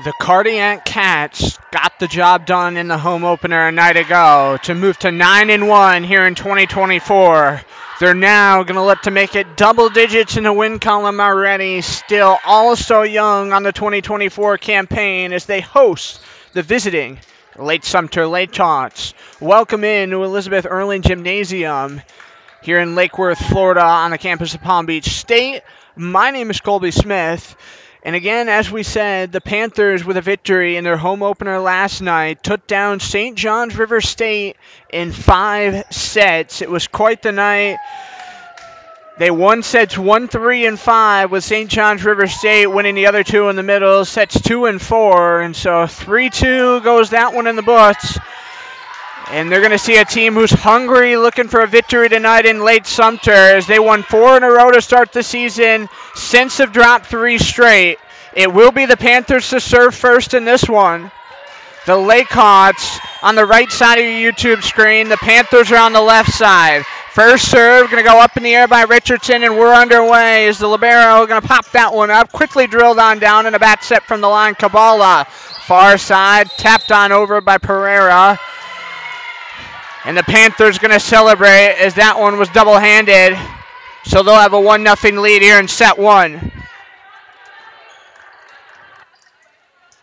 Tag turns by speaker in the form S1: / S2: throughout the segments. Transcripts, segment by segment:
S1: The Cardiac Cats got the job done in the home opener a night ago to move to 9-1 here in 2024. They're now going to look to make it double digits in the win column already. Still all so young on the 2024 campaign as they host the visiting Lake Sumter Lake Tots. Welcome in to Elizabeth Erling Gymnasium here in Lake Worth, Florida on the campus of Palm Beach State. My name is Colby Smith. And again, as we said, the Panthers with a victory in their home opener last night took down St. John's River State in 5 sets. It was quite the night. They won sets 1, 3, and 5 with St. John's River State winning the other two in the middle, sets 2 and 4. And so 3-2 goes that one in the books. And they're going to see a team who's hungry, looking for a victory tonight in Lake Sumter as they won 4 in a row to start the season. Since have dropped 3 straight. It will be the Panthers to serve first in this one. The Lakehawks on the right side of your YouTube screen. The Panthers are on the left side. First serve, going to go up in the air by Richardson, and we're underway as the libero going to pop that one up. Quickly drilled on down in a bat set from the line. Kabala, far side, tapped on over by Pereira. And the Panthers going to celebrate as that one was double-handed. So they'll have a 1-0 lead here in set 1.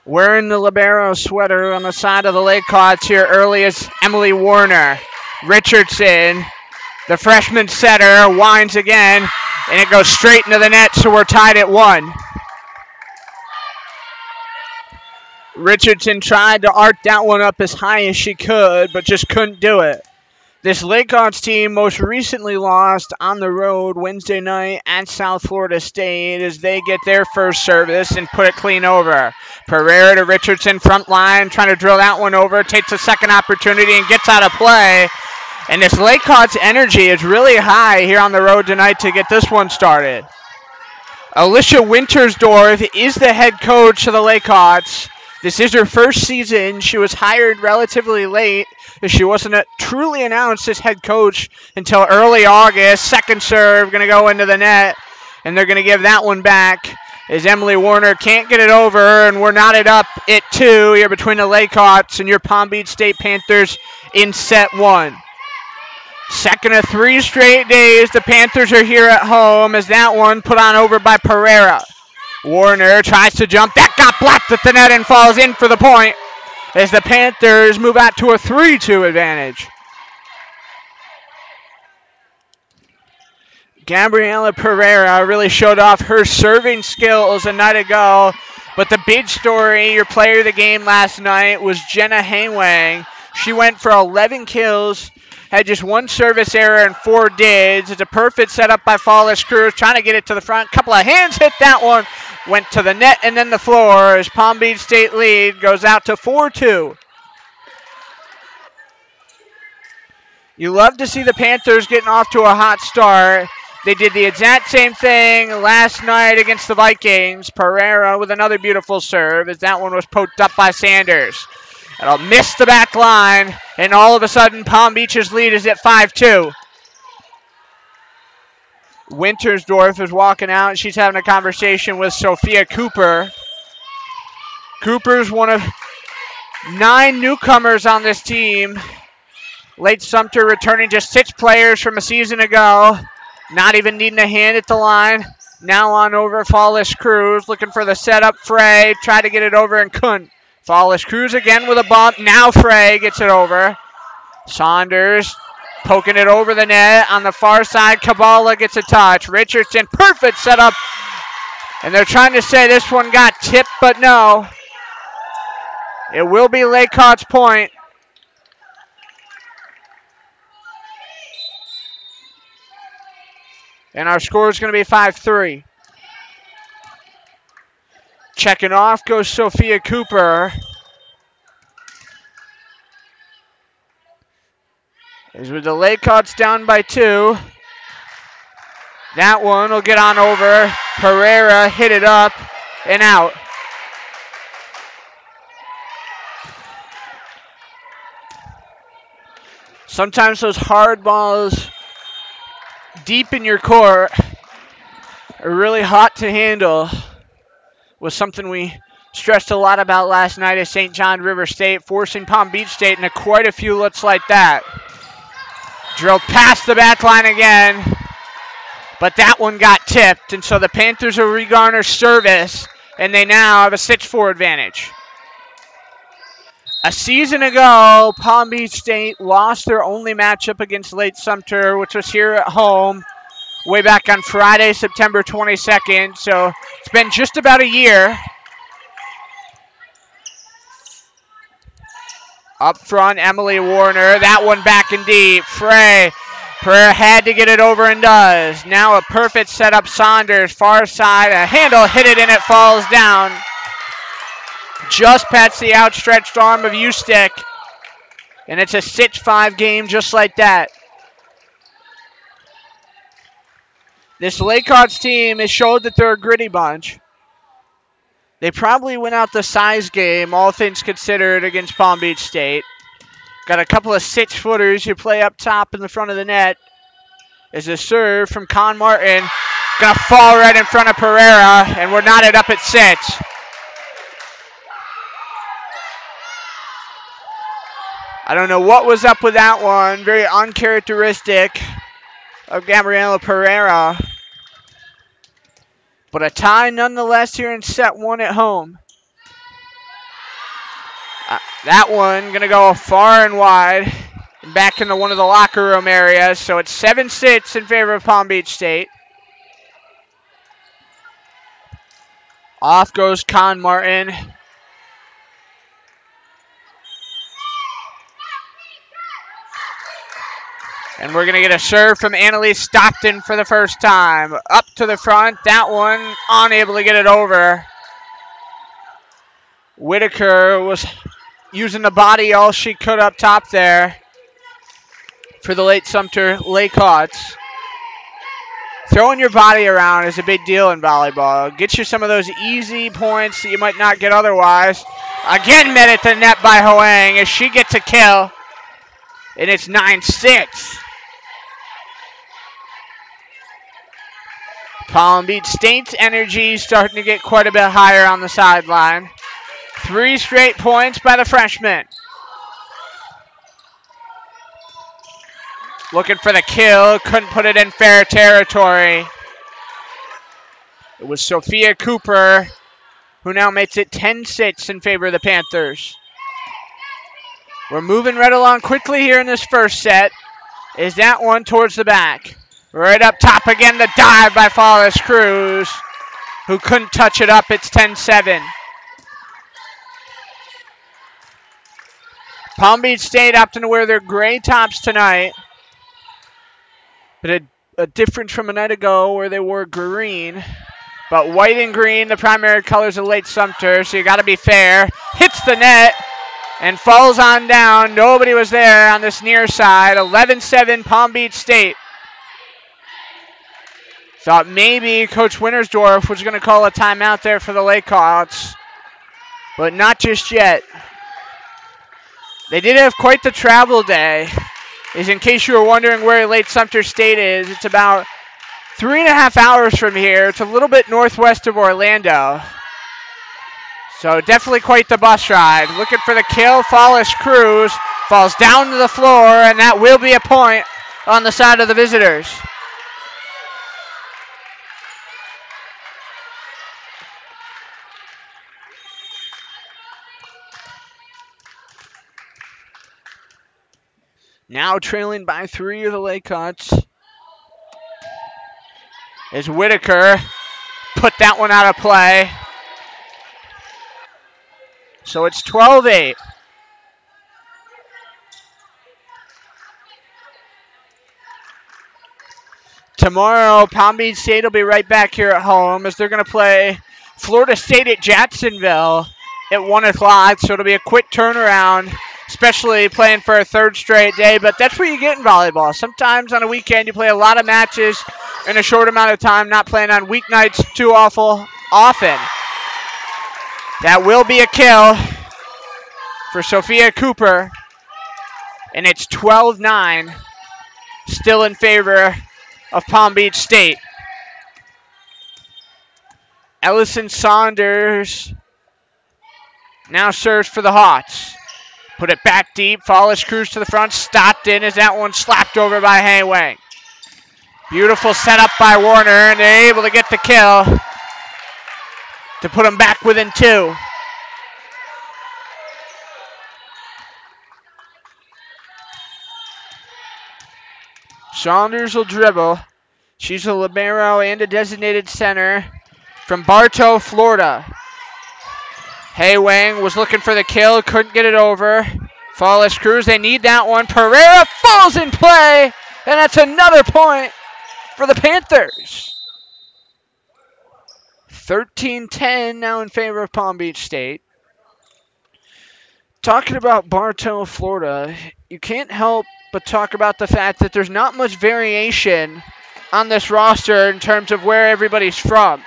S1: Wearing the libero sweater on the side of the Lakehawks here early is Emily Warner. Richardson, the freshman setter, winds again, and it goes straight into the net, so we're tied at 1. Richardson tried to arc that one up as high as she could, but just couldn't do it. This Lakehawks team most recently lost on the road Wednesday night at South Florida State as they get their first service and put it clean over. Pereira to Richardson, front line, trying to drill that one over, takes a second opportunity and gets out of play. And this Lakehawks energy is really high here on the road tonight to get this one started. Alicia Wintersdorf is the head coach of the Lakehawks. This is her first season. She was hired relatively late as she wasn't truly announced as head coach until early August. Second serve going to go into the net, and they're going to give that one back as Emily Warner can't get it over, and we're knotted up at 2 here between the Lakehawks and your Palm Beach State Panthers in set 1. Second of 3 straight days, the Panthers are here at home as that one put on over by Pereira. Warner tries to jump. That got blocked at the net and falls in for the point as the Panthers move out to a 3-2 advantage. Gabriela Pereira really showed off her serving skills a night ago, but the big story, your player of the game last night, was Jenna Hangwang. She went for 11 kills, had just 1 service error and 4 dids. It's a perfect setup by Flawless Cruz, trying to get it to the front. Couple of hands hit that one. Went to the net and then the floor as Palm Beach State lead goes out to 4-2. You love to see the Panthers getting off to a hot start. They did the exact same thing last night against the Vikings. Pereira with another beautiful serve as that one was poked up by Sanders. It'll miss the back line, and all of a sudden Palm Beach's lead is at 5-2. Wintersdorf is walking out, and she's having a conversation with Sophia Cooper. Cooper's one of 9 newcomers on this team. Lake Sumter returning just 6 players from a season ago. Not even needing a hand at the line. Now on over Flawless Cruz, looking for the setup. Frey tried to get it over and couldn't. Flawless Cruz again with a bump. Now Frey gets it over. Saunders poking it over the net. On the far side, Kabala gets a touch. Richardson, perfect setup. And they're trying to say this one got tipped, but no. It will be Lakehawks' point. And our score is going to be 5-3. Checking off goes Sophia Cooper. As with the Lakehawks down by 2. That one will get on over. Pereira hit it up and out. Sometimes those hard balls deep in your court are really hot to handle. Was something we stressed a lot about last night is St. John River State, forcing Palm Beach State into quite a few looks like that. Drilled past the back line again, but that one got tipped, and so the Panthers will regarner service, and they now have a 6-4 advantage. A season ago, Palm Beach State lost their only matchup against Lake Sumter, which was here at home, way back on Friday, September 22nd, so it's been just about a year. Up front, Emily Warner. That one back and deep. Frey. Pereira had to get it over and does. Now a perfect setup. Saunders, far side. A handle hit it and it falls down. Just past the outstretched arm of Ustick. And it's a 6-5 game just like that. This Laycots team has showed that they're a gritty bunch. They probably went out the size game, all things considered, against Palm Beach State. Got a couple of 6-footers who play up top in the front of the net. As a serve from Con Martin. Gonna fall right in front of Pereira, and we're knotted up at 6. I don't know what was up with that one. Very uncharacteristic of Gabriela Pereira. But a tie nonetheless here in set 1 at home. That one going to go far and wide and back into one of the locker room areas. So it's 7-6 in favor of Palm Beach State. Off goes Con Martin. And we're going to get a serve from Annalise Stockton for the first time. Up to the front. That one unable to get it over. Whitaker was using the body all she could up top there for the Lake Sumter Laycots. Throwing your body around is a big deal in volleyball. Gets you some of those easy points that you might not get otherwise. Again met at the net by Hoang as she gets a kill. And it's 9-6. Palm Beach State's energy starting to get quite a bit higher on the sideline. 3 straight points by the freshman. Looking for the kill. Couldn't put it in fair territory. It was Sophia Cooper, who now makes it 10-6 in favor of the Panthers. We're moving right along quickly here in this first set. Is that one towards the back? Right up top again, the dive by Flawless Cruz, who couldn't touch it up. It's 10-7. Palm Beach State opting to wear their gray tops tonight. But a difference from a night ago where they wore green. But white and green, the primary colors of Lake Sumter, so you got to be fair. Hits the net and falls on down. Nobody was there on this near side. 11-7 Palm Beach State. Thought maybe Coach Wintersdorf was going to call a timeout there for the Laycots. But not just yet. They did have quite the travel day. Is in case you were wondering where Lake Sumter State is, it's about 3.5 hours from here. It's a little bit northwest of Orlando. So definitely quite the bus ride. Looking for the kill. Flawless Cruz falls down to the floor, and that will be a point on the side of the visitors. Now trailing by 3 of the Laycots. As Whitaker put that one out of play. So it's 12-8. Tomorrow, Palm Beach State will be right back here at home as they're going to play Florida State at Jacksonville at 1 o'clock. So it'll be a quick turnaround, especially playing for a 3rd straight day. But that's what you get in volleyball. Sometimes on a weekend you play a lot of matches in a short amount of time, not playing on weeknights too awful often. That will be a kill for Sophia Cooper. And it's 12-9, still in favor of Palm Beach State. Ellison Saunders Now serves for the Hawks. Put it back deep. Follows Cruz to the front. Stopped in as that one slapped over by Haywang. Beautiful setup by Warner, and they're able to get the kill to put them back within 2. Saunders will dribble. She's a libero and a designated center from Bartow, Florida. Haywang was looking for the kill, couldn't get it over. Flawless Cruz, they need that one. Pereira falls in play, and that's another point for the Panthers. 13-10 now in favor of Palm Beach State. Talking about Bartow, Florida, you can't help but talk about the fact that there's not much variation on this roster in terms of where everybody's from.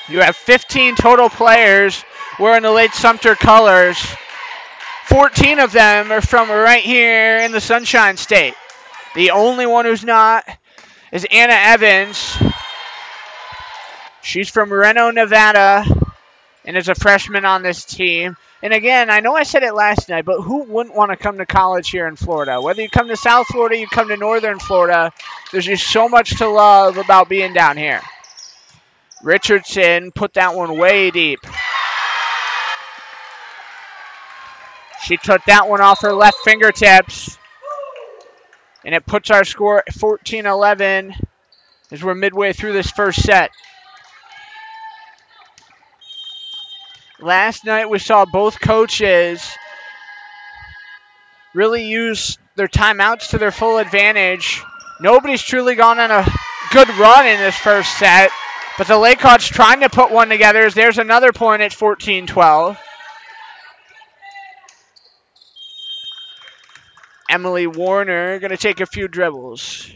S1: You have 15 total players wearing the Lake Sumter colors. 14 of them are from right here in the Sunshine State. The only one who's not is Anna Evans. She's from Reno, Nevada, and is a freshman on this team. And again, I know I said it last night, but who wouldn't want to come to college here in Florida? Whether you come to South Florida, you come to Northern Florida, there's just so much to love about being down here. Richardson put that one way deep. She took that one off her left fingertips. And it puts our score at 14-11 as we're midway through this first set. Last night we saw both coaches really use their timeouts to their full advantage. Nobody's truly gone on a good run in this first set, but the Lakehawks trying to put one together. There's another point at 14-12. Emily Warner going to take a few dribbles.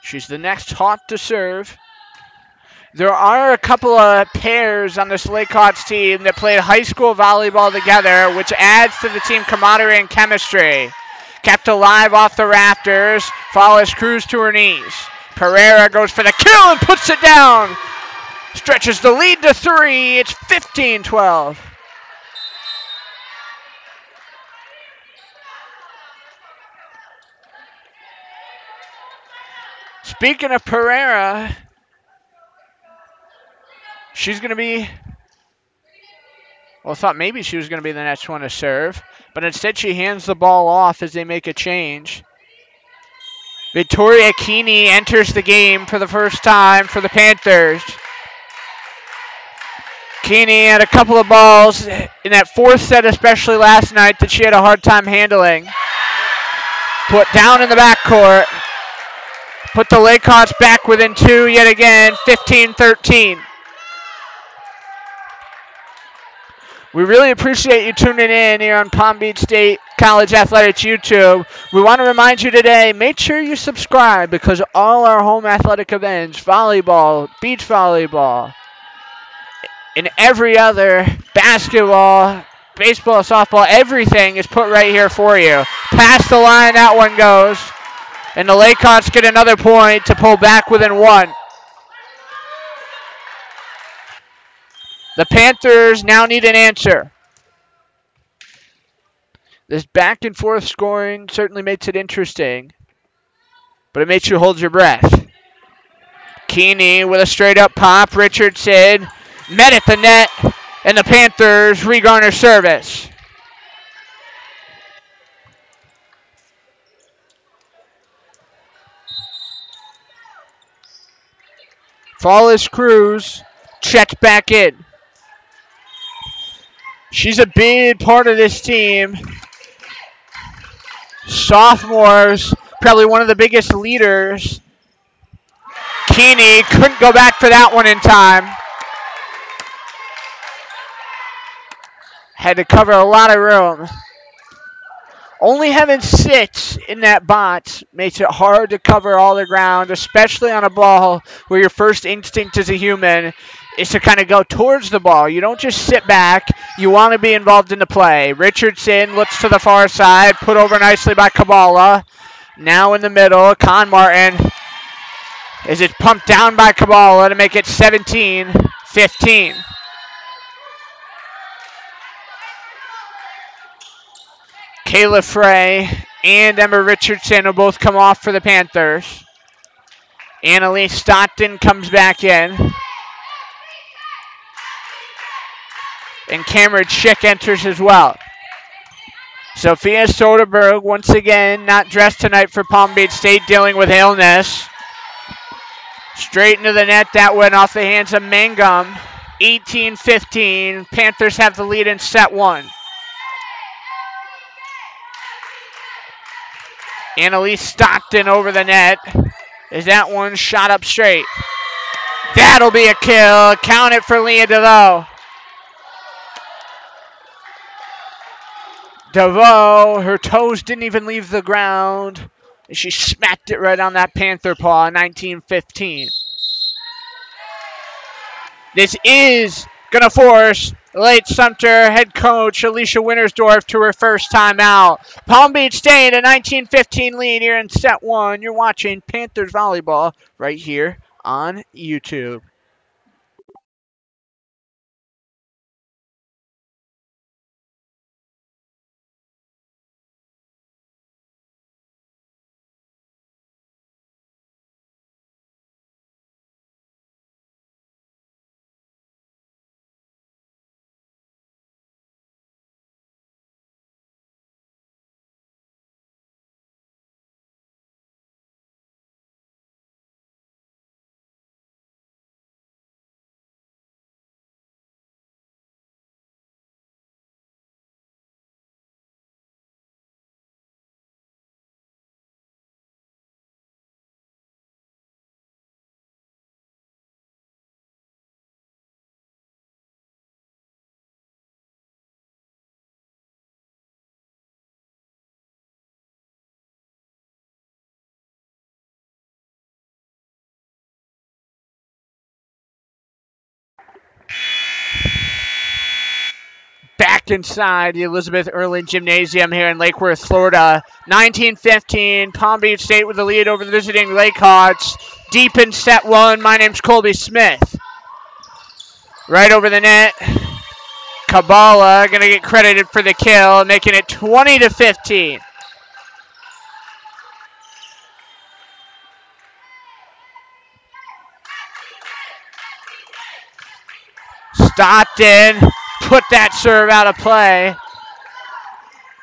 S1: She's the next Hawk to serve. There are a couple of pairs on this Lakehawks team that played high school volleyball together, which adds to the team camaraderie and chemistry. Kept alive off the rafters. Follows Cruz to her knees. Pereira goes for the kill and puts it down. Stretches the lead to 3. It's 15-12. Speaking of Pereira, she's going to be, well, I thought maybe she was going to be the next one to serve, but instead she hands the ball off as they make a change. Victoria Keeney enters the game for the first time for the Panthers. Keeney had a couple of balls in that fourth set, especially last night, that she had a hard time handling. Put down in the backcourt. Put the Lakehawks back within 2 yet again, 15-13. We really appreciate you tuning in here on Palm Beach State College Athletics YouTube. We want to remind you today, make sure you subscribe because all our home athletic events, volleyball, beach volleyball, and every other basketball, baseball, softball, everything is put right here for you. Past the line, that one goes. And the Lakehawks get another point to pull back within 1. The Panthers now need an answer. This back and forth scoring certainly makes it interesting, but it makes you hold your breath. Keeney with a straight up pop. Richardson met at the net, and the Panthers regarner service. Flawless Cruz checked back in. She's a big part of this team. Sophomores, probably one of the biggest leaders. Keeney couldn't go back for that one in time. Had to cover a lot of room. Only having 6 in that box makes it hard to cover all the ground, especially on a ball where your first instinct as a human is to kind of go towards the ball. You don't just sit back. You want to be involved in the play. Richardson looks to the far side, put over nicely by Kabala. Now in the middle, Con Martin as it's pumped down by Kabala to make it 17-15. Kayla Frey and Emma Richardson will both come off for the Panthers. Annalise Stockton comes back in. And Cameron Schick enters as well. Sophia Soderberg, once again, not dressed tonight for Palm Beach State, dealing with illness. Straight into the net, that went off the hands of Mangum. 18-15, Panthers have the lead in set one. Annalise Stockton over the net. Is that one shot up straight? That'll be a kill. Count it for Leah DeVoe. DeVoe, her toes didn't even leave the ground. And she smacked it right on that Panther paw, 19-15. This is going to force Lake Sumter head coach Alicia Wintersdorf to her first time out. Palm Beach State a 19-15 lead here in set one. You're watching Panthers volleyball right here on YouTube. Back inside the Elizabeth Erlin Gymnasium here in Lake Worth, Florida. 19-15, Palm Beach State with the lead over the visiting Lakehawks. Deep in set one, my name's Colby Smith. Right over the net. Kabbalah going to get credited for the kill, making it 20-15. Stockton put that serve out of play.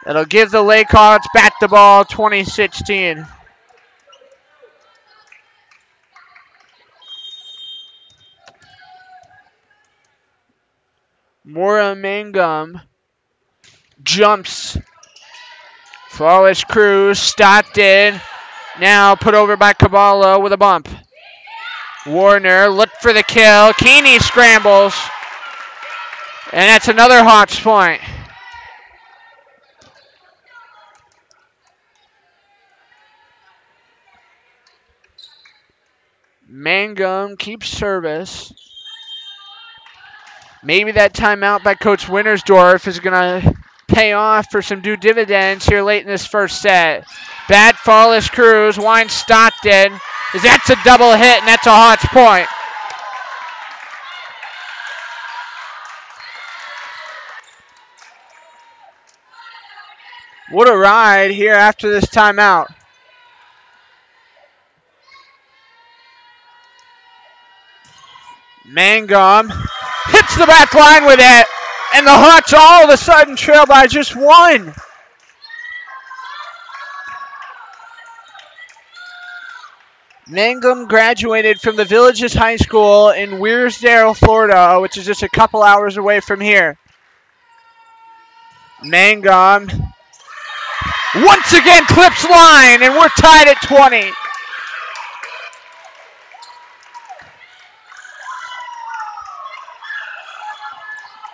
S1: It'll give the Lakehawks back the ball, 20-16. Maura Mangum jumps. Flawless cruise. Stockton now put over by Kabbalah with a bump. Warner looked for the kill. Keeney scrambles. And that's another Hawks point. Mangum keeps service. Maybe that timeout by Coach Wintersdorf is going to pay off for some due dividends here late in this first set. Bad flawless cruise. Winds Stockton. That's a double hit, and that's a Hawks point. What a ride here after this timeout. Mangum hits the back line with it, and the Hawks all of a sudden trail by just one. Mangum graduated from the Villages High School in Weirsdale, Florida, which is just a couple hours away from here. Mangum once again clips line, and we're tied at 20.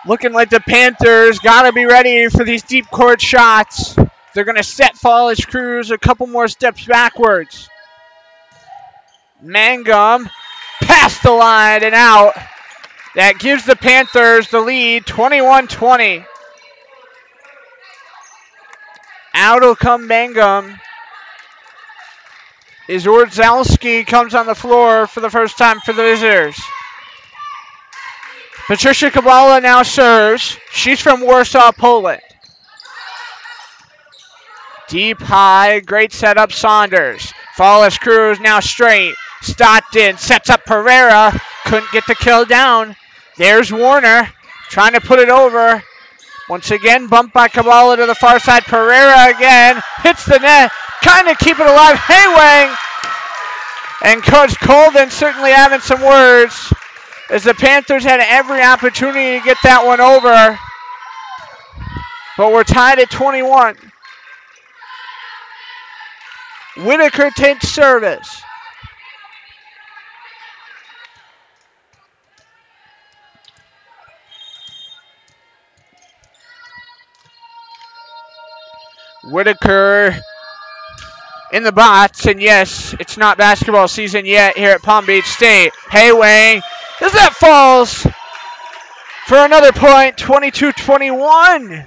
S1: Looking like the Panthers got to be ready for these deep court shots. They're going to set Flawless Cruise a couple more steps backwards. Mangum past the line and out. That gives the Panthers the lead, 21-20. Out will come Mangum. Ordzalski comes on the floor for the first time for the visitors. Patricia Kabbalah now serves. She's from Warsaw, Poland. Deep high, great setup, Saunders. Follows Cruz, now straight. Stockton sets up Pereira. Couldn't get the kill down. There's Warner trying to put it over. Once again, bumped by Kabbalah to the far side. Pereira again hits the net. Kind of keep it alive. Haywang. And Coach Colvin certainly having some words as the Panthers had every opportunity to get that one over. But we're tied at 21. Whitaker takes service. Whitaker in the box, and yes, it's not basketball season yet here at Palm Beach State. Haywang, as that falls for another point, 22-21.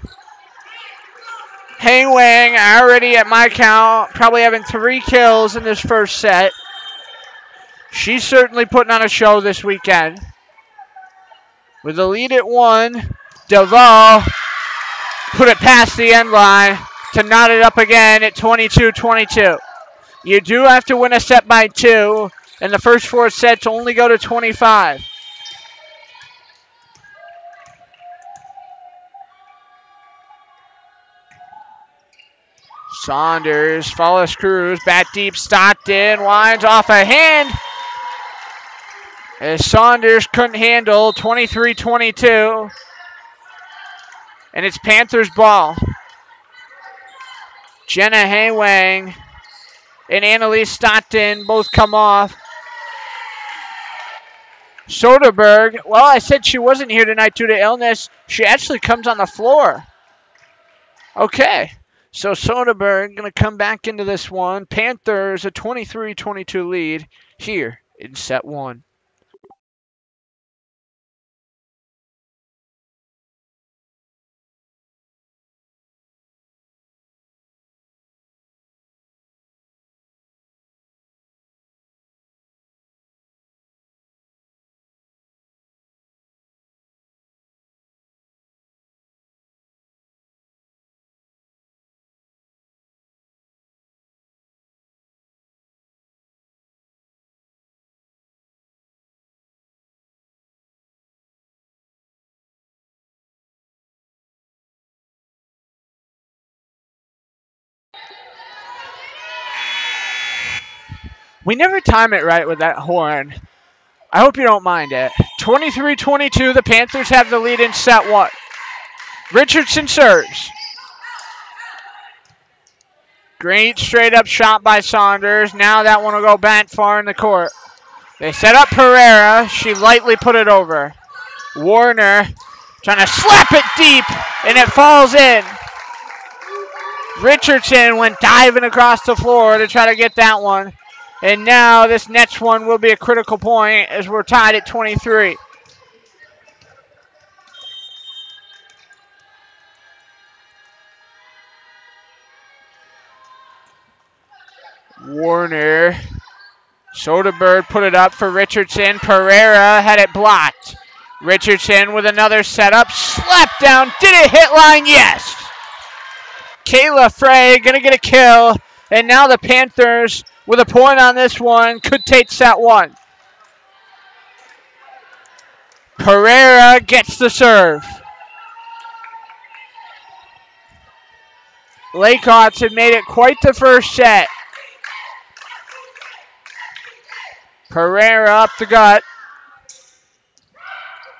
S1: Haywang already at my count, probably having 3 kills in this first set. She's certainly putting on a show this weekend. With the lead at 1, Duvall put it past the end line to knot it up again at 22-22. You do have to win a set by 2, and the first 4 sets only go to 25. Saunders follows Cruz, bat deep, Stockton, winds off a hand. As Saunders couldn't handle, 23-22. And it's Panthers ball. Jenna Haywang and Annalise Stockton both come off. Soderberg, well, I said she wasn't here tonight due to illness. She actually comes on the floor. Okay, so Soderberg going to come back into this one. Panthers a 23-22 lead here in set 1. We never time it right with that horn. I hope you don't mind it. 23-22, the Panthers have the lead in set 1. Richardson serves. Great straight up shot by Saunders. Now that one will go back far in the court. They set up Pereira. She lightly put it over. Warner trying to slap it deep, and it falls in. Richardson went diving across the floor to try to get that one. And now this next one will be a critical point as we're tied at 23. Warner. Soderberg put it up for Richardson. Pereira had it blocked. Richardson with another setup. Slap down. Did it hit line? Yes. Kayla Frey going to get a kill. And now the Panthers with a point on this one could take set 1. Pereira gets the serve. Laycots have made it quite the first set. Pereira up the gut.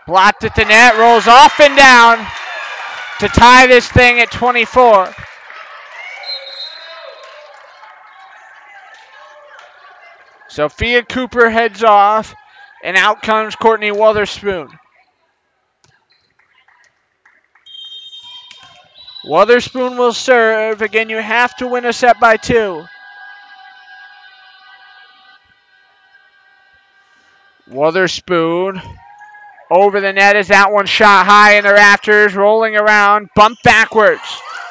S1: Blocked at the net, rolls off and down to tie this thing at 24. Sophia Cooper heads off, and out comes Courtney Wotherspoon. Wotherspoon will serve. Again, you have to win a set by 2. Wotherspoon over the net as that one shot high in the rafters, rolling around, bump backwards.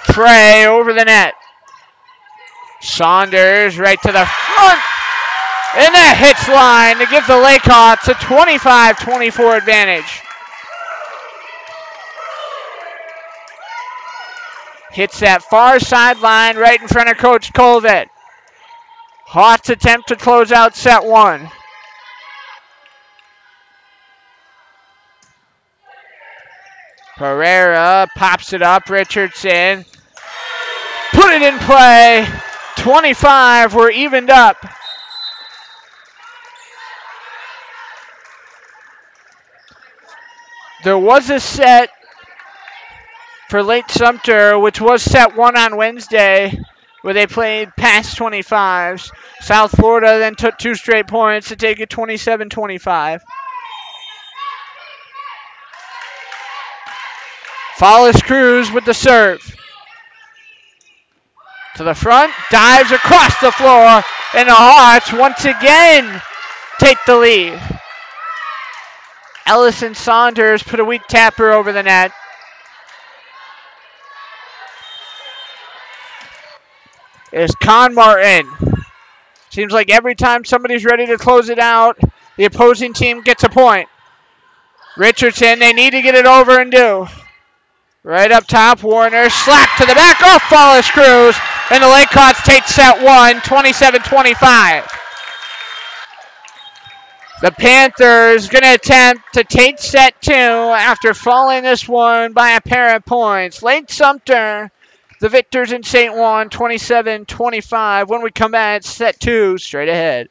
S1: Frey over the net. Saunders right to the front. And that hits line to give the Laycots a 25-24 advantage. Hits that far sideline right in front of Coach Colvin. Hawks attempt to close out set one. Pereira pops it up. Richardson. Put it in play. 25. We're evened up. There was a set for Lake Sumter, which was set one on Wednesday, where they played past 25s. South Florida then took 2 straight points to take it 27-25. Follis Cruz with the serve. To the front, dives across the floor, and the Hawks once again take the lead. Ellison Saunders put a weak tapper over the net. Is Con Martin. Seems like every time somebody's ready to close it out, the opposing team gets a point. Richardson, they need to get it over and do. Right up top, Warner, slap to the back, off Follis Cruz, and the Lake Hawks take set one, 27-25. The Panthers going to attempt to take set two after falling this one by a pair of points. Lake Sumter, the victors in St. Juan, 27-25. When we come back, set two straight ahead.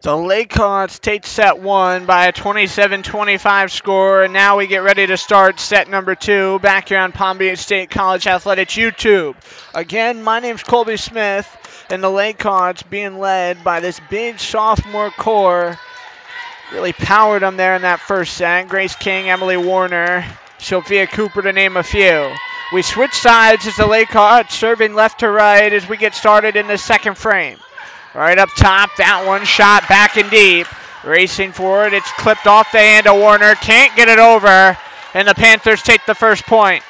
S1: The Lake Hawks take set one by a 27-25 score, and now we get ready to start set number two back here on Palm Beach State College Athletics YouTube. Again, my name's Colby Smith, and the Lake Hawks being led by this big sophomore core Really powered them there in that first set. Grace King, Emily Warner, Sophia Cooper, to name a few. We switch sides as the Lakehawks serving left to right as we get started in the second frame. Right up top, that one shot back and deep. Racing forward, it's clipped off the hand of Warner. Can't get it over, and the Panthers take the first point.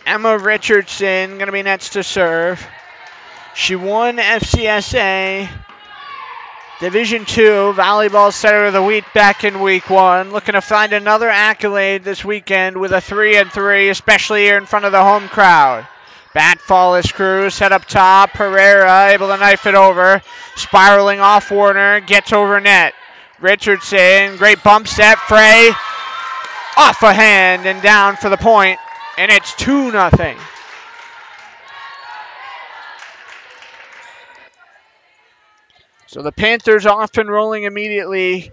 S1: Emma Richardson going to be next to serve. She won FCSA Division II Volleyball Center of the Week back in week 1. Looking to find another accolade this weekend with a 3-3, especially here in front of the home crowd. Bat Fallis crew set up top. Pereira able to knife it over. Spiraling off Warner. Gets over net. Richardson, great bump set. Frey off a hand and down for the point. And it's 2-0. So the Panthers off and rolling immediately.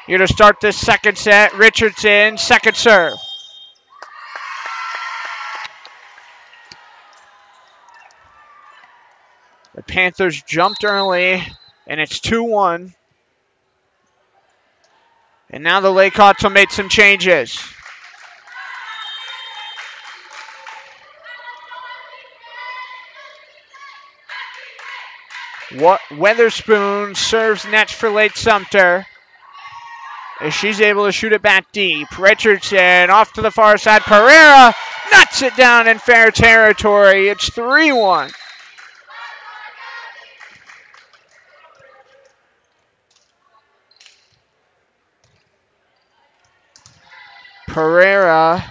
S1: Here to start this second set. Richardson, second serve. The Panthers jumped early, and it's 2-1. And now the Lakehawks will make some changes. Weatherspoon serves next for Lake Sumter, as she's able to shoot it back deep. Richardson off to the far side. Pereira nuts it down in fair territory. It's 3-1. Pereira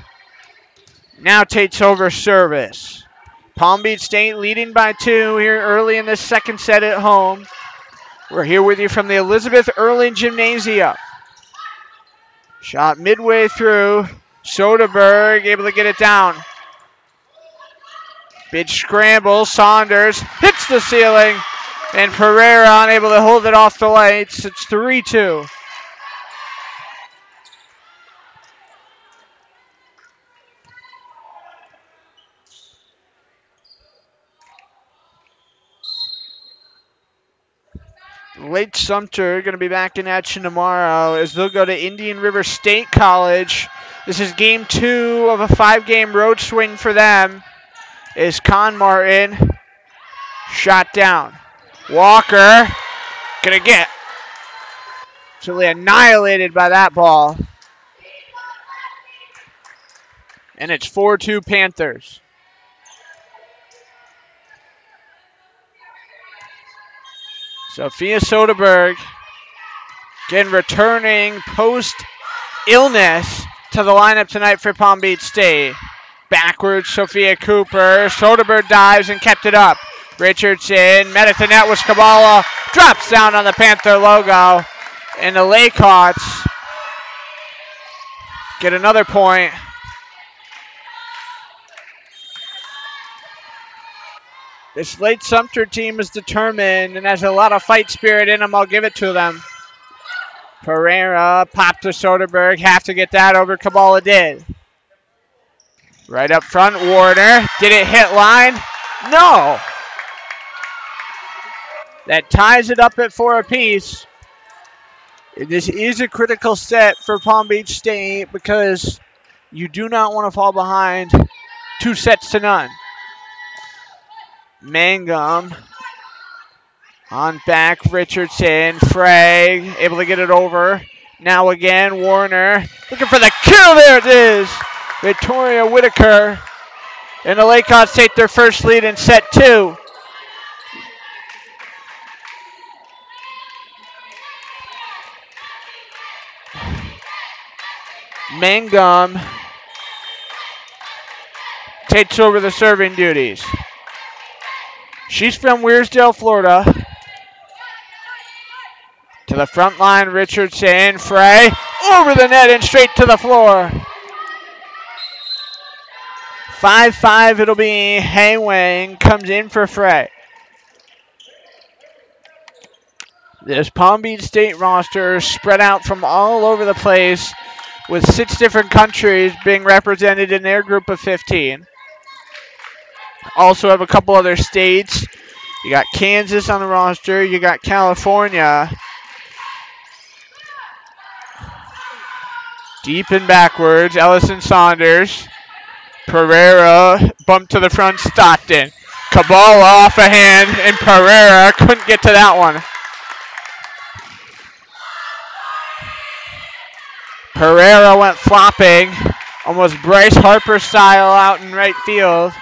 S1: now takes over service. Palm Beach State leading by 2 here early in the second set at home. We're here with you from the Elizabeth Erling Gymnasium. Shot midway through. Soderberg able to get it down. Big scramble. Saunders hits the ceiling. And Pereira unable to hold it off the lights. It's 3-2. Lake Sumter going to be back in action tomorrow as they'll go to Indian River State College. This is game 2 of a 5-game road swing for them. Is Con Martin shot down. Walker going to get absolutely annihilated by that ball. And it's 4-2 Panthers. Sophia Soderberg, again returning post-illness to the lineup tonight for Palm Beach State. Backwards, Sophia Cooper. Soderberg dives and kept it up. Richardson met at the net with Kabbalah. Drops down on the Panther logo. And the Lakehawks get another point. This Lake Sumter team is determined and has a lot of fight spirit in them. I'll give it to them. Pereira popped to Soderberg. Have to get that over. Kabbalah did. Right up front, Warner. Did it hit line? No. That ties it up at 4 apiece. This is a critical set for Palm Beach State because you do not want to fall behind 2-0. Mangum on back, Richardson, Frey able to get it over. Now again, Warner looking for the kill. There it is. Victoria Whitaker. And the Lakehawks take their first lead in set 2. Mangum takes over the serving duties. She's from Weirsdale, Florida. To the front line, Richardson, Frey, over the net and straight to the floor. 5-5, it'll be Haywang, comes in for Frey. This Palm Beach State roster is spread out from all over the place with 6 different countries being represented in their group of 15. Also have a couple other states You got Kansas on the roster. You got California. Deep and backwards. Ellison Saunders. Pereira bumped to the front. Stockton. Kabbalah off a hand, and Pereira couldn't get to that one. Pereira went flopping, almost Bryce Harper style out in right field,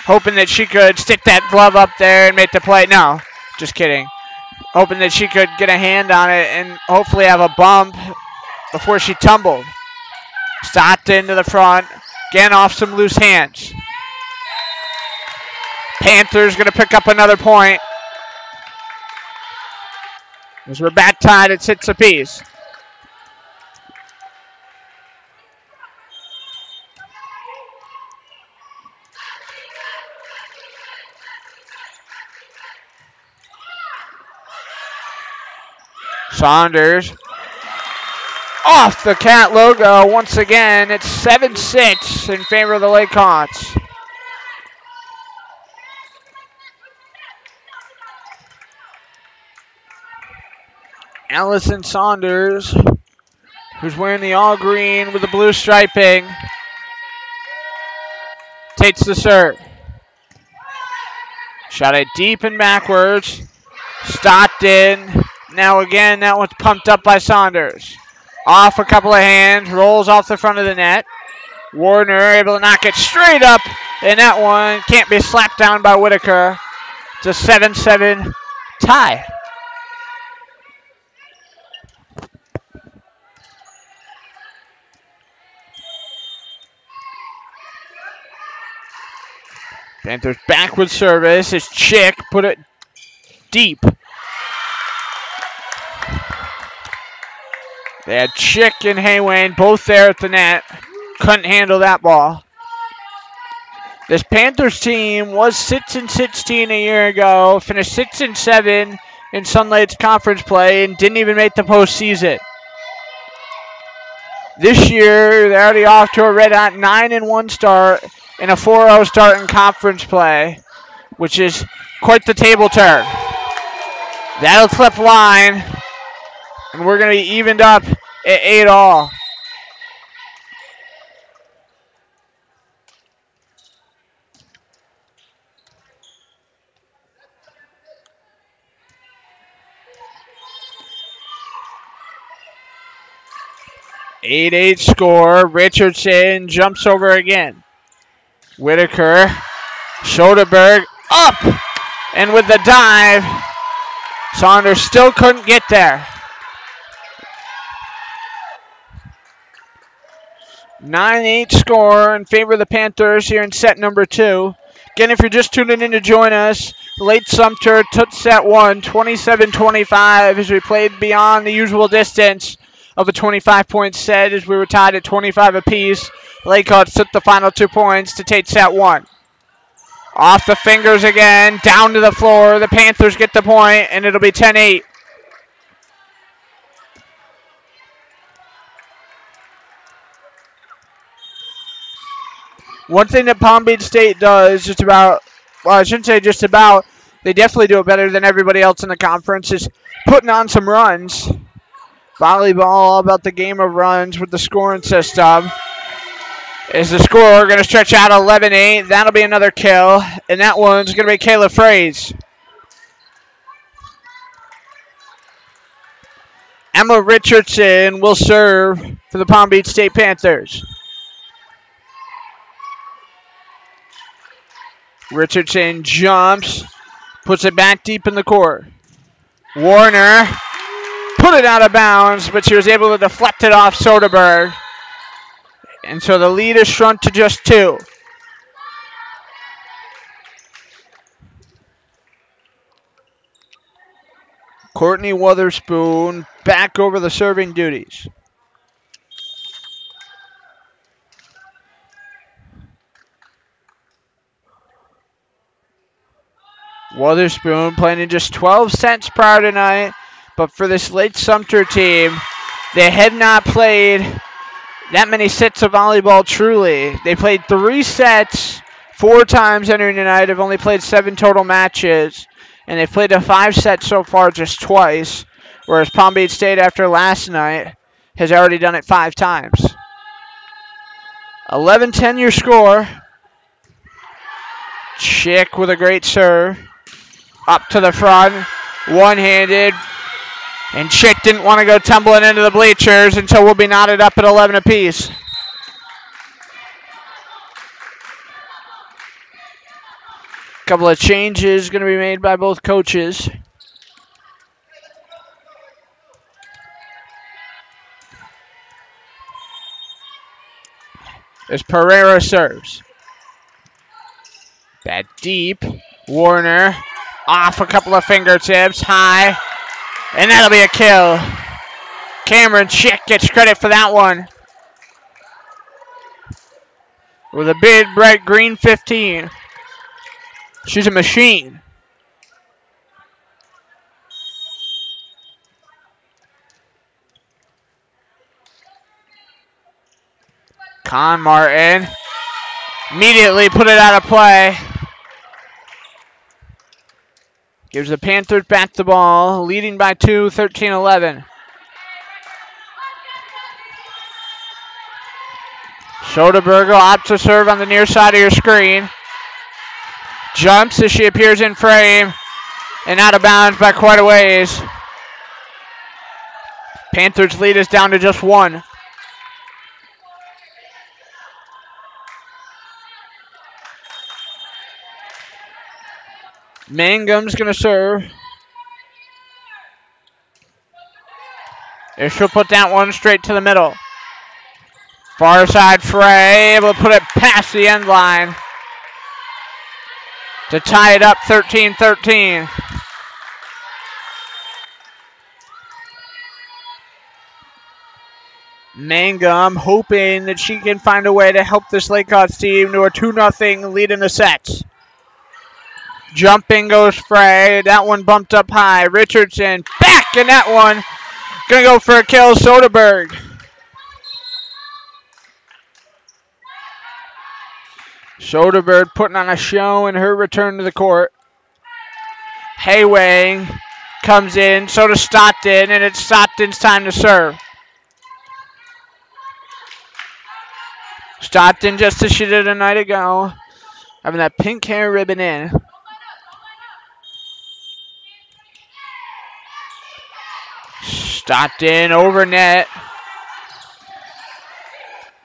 S1: hoping that she could stick that glove up there and make the play. No, just kidding. Hoping that she could get a hand on it and hopefully have a bump before she tumbled. Stockton to the front, getting off some loose hands. Panthers going to pick up another point as we're back tied at 6 apiece. Saunders off the cat logo once again. It's 7-6 in favor of the Laycots. Allison Saunders, who's wearing the all green with the blue striping, takes the serve. Shot it deep and backwards. Stockton. Now again, that one's pumped up by Saunders. Off a couple of hands, rolls off the front of the net. Warner able to knock it straight up, and that one can't be slapped down by Whitaker. It's a 7-7 tie. Panthers backward service. It's Chick, put it deep. They had Chick and Haywane both there at the net. Couldn't handle that ball. This Panthers team was 6-16 a year ago, finished 6-7 in Sunlight's conference play, and didn't even make the postseason. This year, they're already off to a red-hot 9-1 start and a 4-0 start in conference play, which is quite the table turn. That'll flip line, and we're going to be evened up at 8-all. Eight score. Richardson jumps over again. Whitaker, Soderberg up, and with the dive, Saunders still couldn't get there. 9-8 score in favor of the Panthers here in set number 2. Again, if you're just tuning in to join us, Lake Sumter took set 1, 27-25, as we played beyond the usual distance of a 25-point set as we were tied at 25 apiece. Laycots took the final 2 points to take set 1. Off the fingers again, down to the floor. The Panthers get the point, and it'll be 10-8. One thing that Palm Beach State does just about, well, I shouldn't say just about, they definitely do it better than everybody else in the conference, is putting on some runs. Volleyball, all about the game of runs with the scoring system. Is the score going to stretch out 11-8? That'll be another kill, and that one's going to be Kayla Fraze. Emma Richardson will serve for the Palm Beach State Panthers. Richardson jumps, puts it back deep in the court. Warner put it out of bounds, but she was able to deflect it off Soderberg. And so the lead is shrunk to just 2. Courtney Witherspoon back over the serving duties. Witherspoon playing in just 12 sets prior tonight, but for this Lake Sumter team, they have not played that many sets of volleyball truly. They played 3 sets 4 times entering tonight. Have only played 7 total matches. And they've played a 5-set so far just twice, whereas Palm Beach State after last night has already done it 5 times. 11-10 your score. Chick with a great serve. Up to the front, one-handed. And Chick didn't want to go tumbling into the bleachers, and so we'll be knotted up at 11 apiece. Couple of changes going to be made by both coaches. As Pereira serves. Bat deep. Warner off a couple of fingertips. High. And that'll be a kill. Cameron Chick gets credit for that one. With a big bright green 15. She's a machine. Con Martin immediately put it out of play. Gives the Panthers back the ball, leading by 2, 13-11. Soderberg will opt to serve on the near side of your screen. Jumps as she appears in frame and out of bounds by quite a ways. Panthers lead is down to just 1. Mangum's going to serve. And she'll put that one straight to the middle. Far side Frey able to put it past the end line to tie it up 13-13. Mangum hoping that she can find a way to help this Laycots team to a 2-0 lead in the sets. Jumping goes Frey. That one bumped up high. Richardson back in that one. Gonna go for a kill, Soderberg. Soderberg putting on a show in her return to the court. Haywang comes in, so does Stockton, and it's Stockton's time to serve. Stockton, just as she did a night ago, having that pink hair ribbon in. Stockton over net.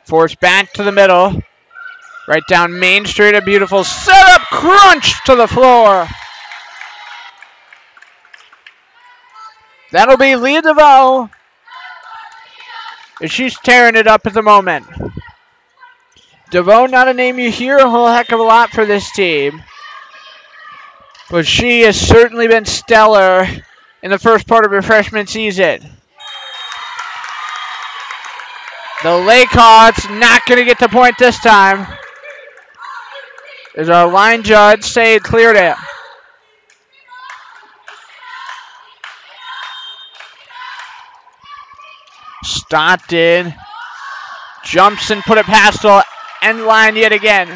S1: Forced back to the middle. Right down Main Street, a beautiful setup crunch to the floor. That'll be Leah DeVoe. And she's tearing it up at the moment. DeVoe, not a name you hear a whole heck of a lot for this team. But she has certainly been stellar in the first part of her freshman season. The Laycots not going to get the point this time. As our line judge say it cleared it. Stockton jumps and put it past the end line yet again.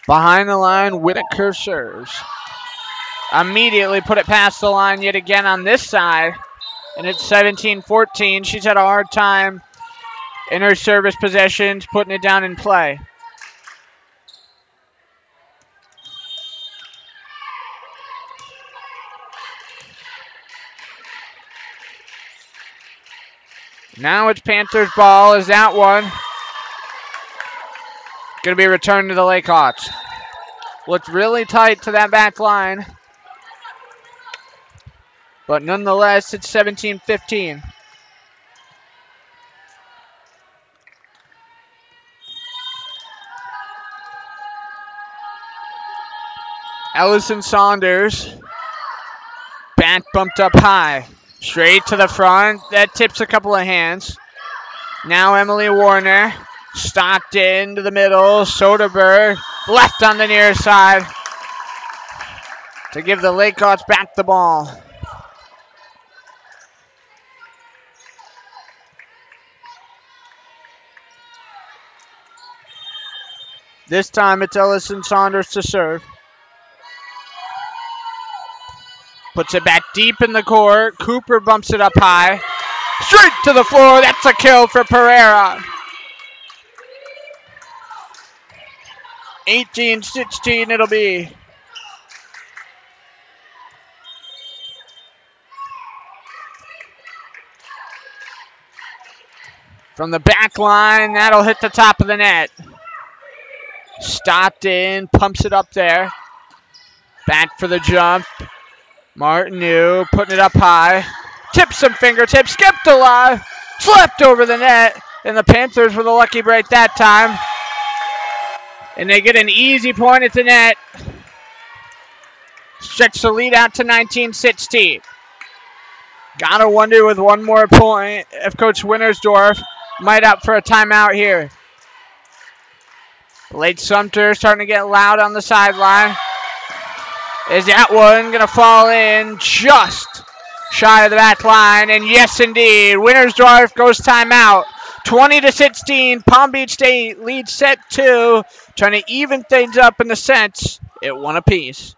S1: Behind the line, Whitaker serves. Immediately put it past the line yet again on this side. And it's 17-14. She's had a hard time in her service possessions, putting it down in play. Now it's Panthers ball. Is that one going to be returned to the Laycots? Looked really tight to that back line. But nonetheless, it's 17-15. Ellison Saunders. Bat bumped up high. Straight to the front. That tips a couple of hands. Now Emily Warner. Stockton to the middle. Soderberg left on the near side to give the Laycots back the ball. This time it's Ellison Saunders to serve. Puts it back deep in the court. Cooper bumps it up high. Straight to the floor. That's a kill for Pereira. 18-16 it'll be. From the back line, that'll hit the top of the net. Stockton pumps it up there. Back for the jump. Martineau putting it up high. Tips some fingertips, skipped alive. Slipped over the net. And the Panthers with a lucky break that time. And they get an easy point at the net. Stretch the lead out to 19-16. Gotta wonder with one more point if Coach Wintersdorf might opt for a timeout here. Lake Sumter starting to get loud on the sideline. Is that one going to fall in just shy of the back line? And yes, indeed. Wintersdorf goes timeout. 20-16. Palm Beach State leads set 2. Trying to even things up in the sets at 1 apiece.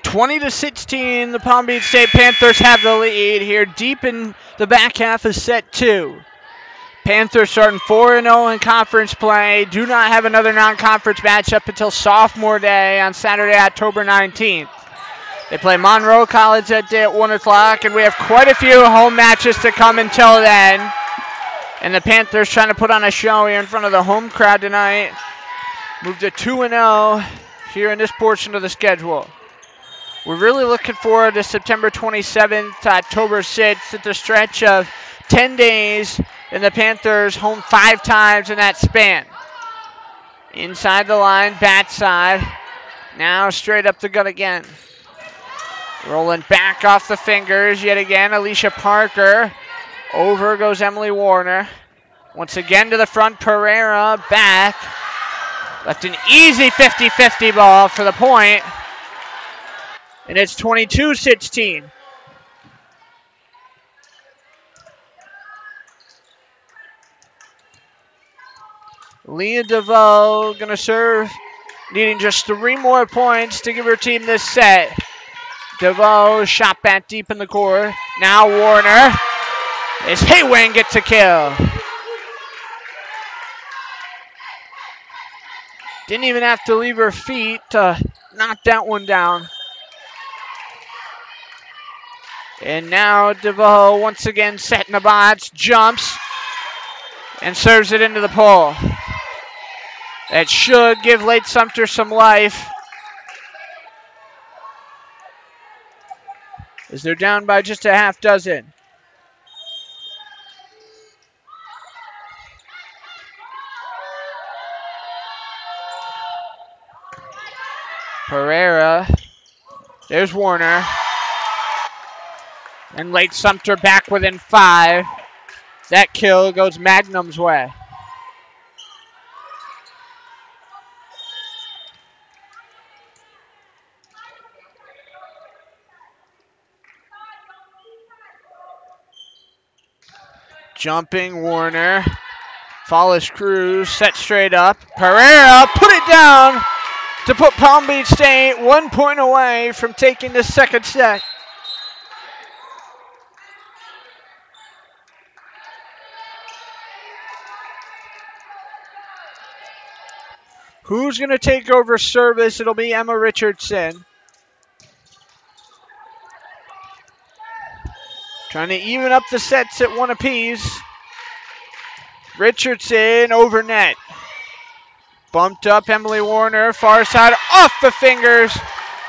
S1: Twenty to 16, the Palm Beach State Panthers have the lead here deep in the back half of set 2. Panthers starting 4-0 in conference play. Do not have another non-conference matchup until sophomore day on Saturday, October 19th. They play Monroe College that day at 1 o'clock, and we have quite a few home matches to come until then. And the Panthers trying to put on a show here in front of the home crowd tonight. Moved to 2-0 here in this portion of the schedule. We're really looking forward to September 27th to October 6th at the stretch of 10 days, and the Panthers home 5 times in that span. Inside the line, bat side. Now straight up the gut again. Rolling back off the fingers yet again, Alicia Parker. Over goes Emily Warner. Once again to the front, Pereira back. Left an easy 50-50 ball for the point. And it's 22-16. Leah DeVoe going to serve, needing just 3 more points to give her team this set. DeVoe shot back deep in the court. Now Warner. As Haywang gets a kill. Didn't even have to leave her feet to knock that one down. And now DeVoe once again setting the box, jumps, and serves it into the pole. That should give Lake Sumter some life, as they're down by just a half dozen. Pereira. There's Warner. And Lake Sumter back within 5. That kill goes Magnum's way. Jumping Warner. Follows Cruz. Set straight up. Pereira put it down to put Palm Beach State 1 point away from taking the second set. Who's going to take over service? It'll be Emma Richardson. Trying to even up the sets at one apiece. Richardson over net. Bumped up Emily Warner, far side, off the fingers.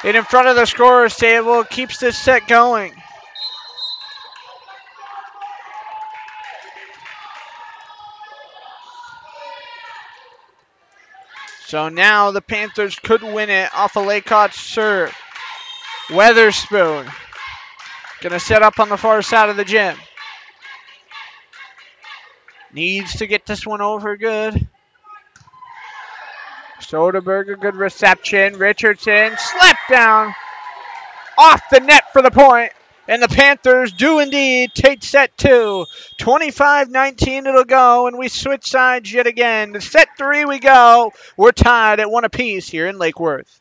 S1: And in front of the scorer's table, keeps this set going. So now the Panthers could win it off a Laycott's serve. Weatherspoon gonna set up on the far side of the gym. Needs to get this one over good. Soderberg, good reception. Richardson, slap down off the net for the point. And the Panthers do indeed take set two. 25-19 it'll go, and we switch sides yet again. To set three we go. We're tied at one apiece here in Lake Worth.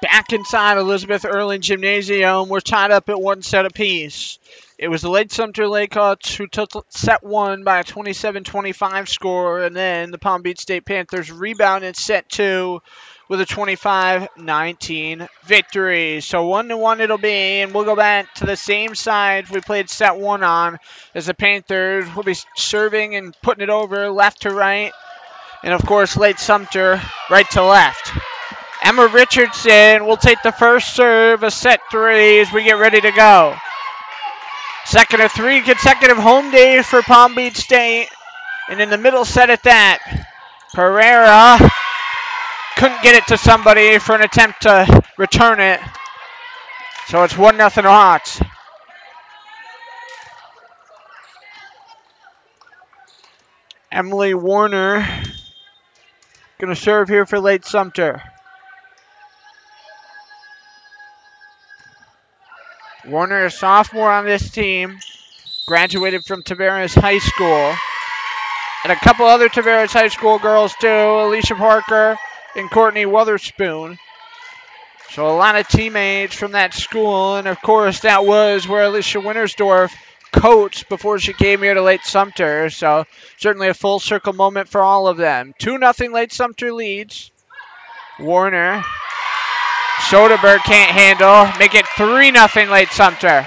S1: Back inside Elizabeth Erling Gymnasium, we're tied up at one set apiece. It was the Lake Sumter Laycocks who took set one by a 27-25 score, and then the Palm Beach State Panthers rebounded set two with a 25-19 victory. So 1-1 it'll be, and we'll go back to the same side we played set one on, as the Panthers will be serving and putting it over left to right, and of course Lake Sumter right to left. Emma Richardson will take the first serve of set three as we get ready to go. Second of three consecutive home days for Palm Beach State. And in the middle set at that, Pereira couldn't get it to somebody for an attempt to return it. So it's 1-0 Hawks. Emily Warner Going to serve here for Lake Sumter. Warner, a sophomore on this team, graduated from Tavares High School. And a couple other Tavares High School girls too, Alicia Parker and Courtney Witherspoon. So a lot of teammates from that school, and of course that was where Alicia Wintersdorf coached before she came here to Lake Sumter. So certainly a full circle moment for all of them. 2-0 Lake Sumter leads. Warner. Soderberg can't handle. Make it 3-0 Lake Sumter.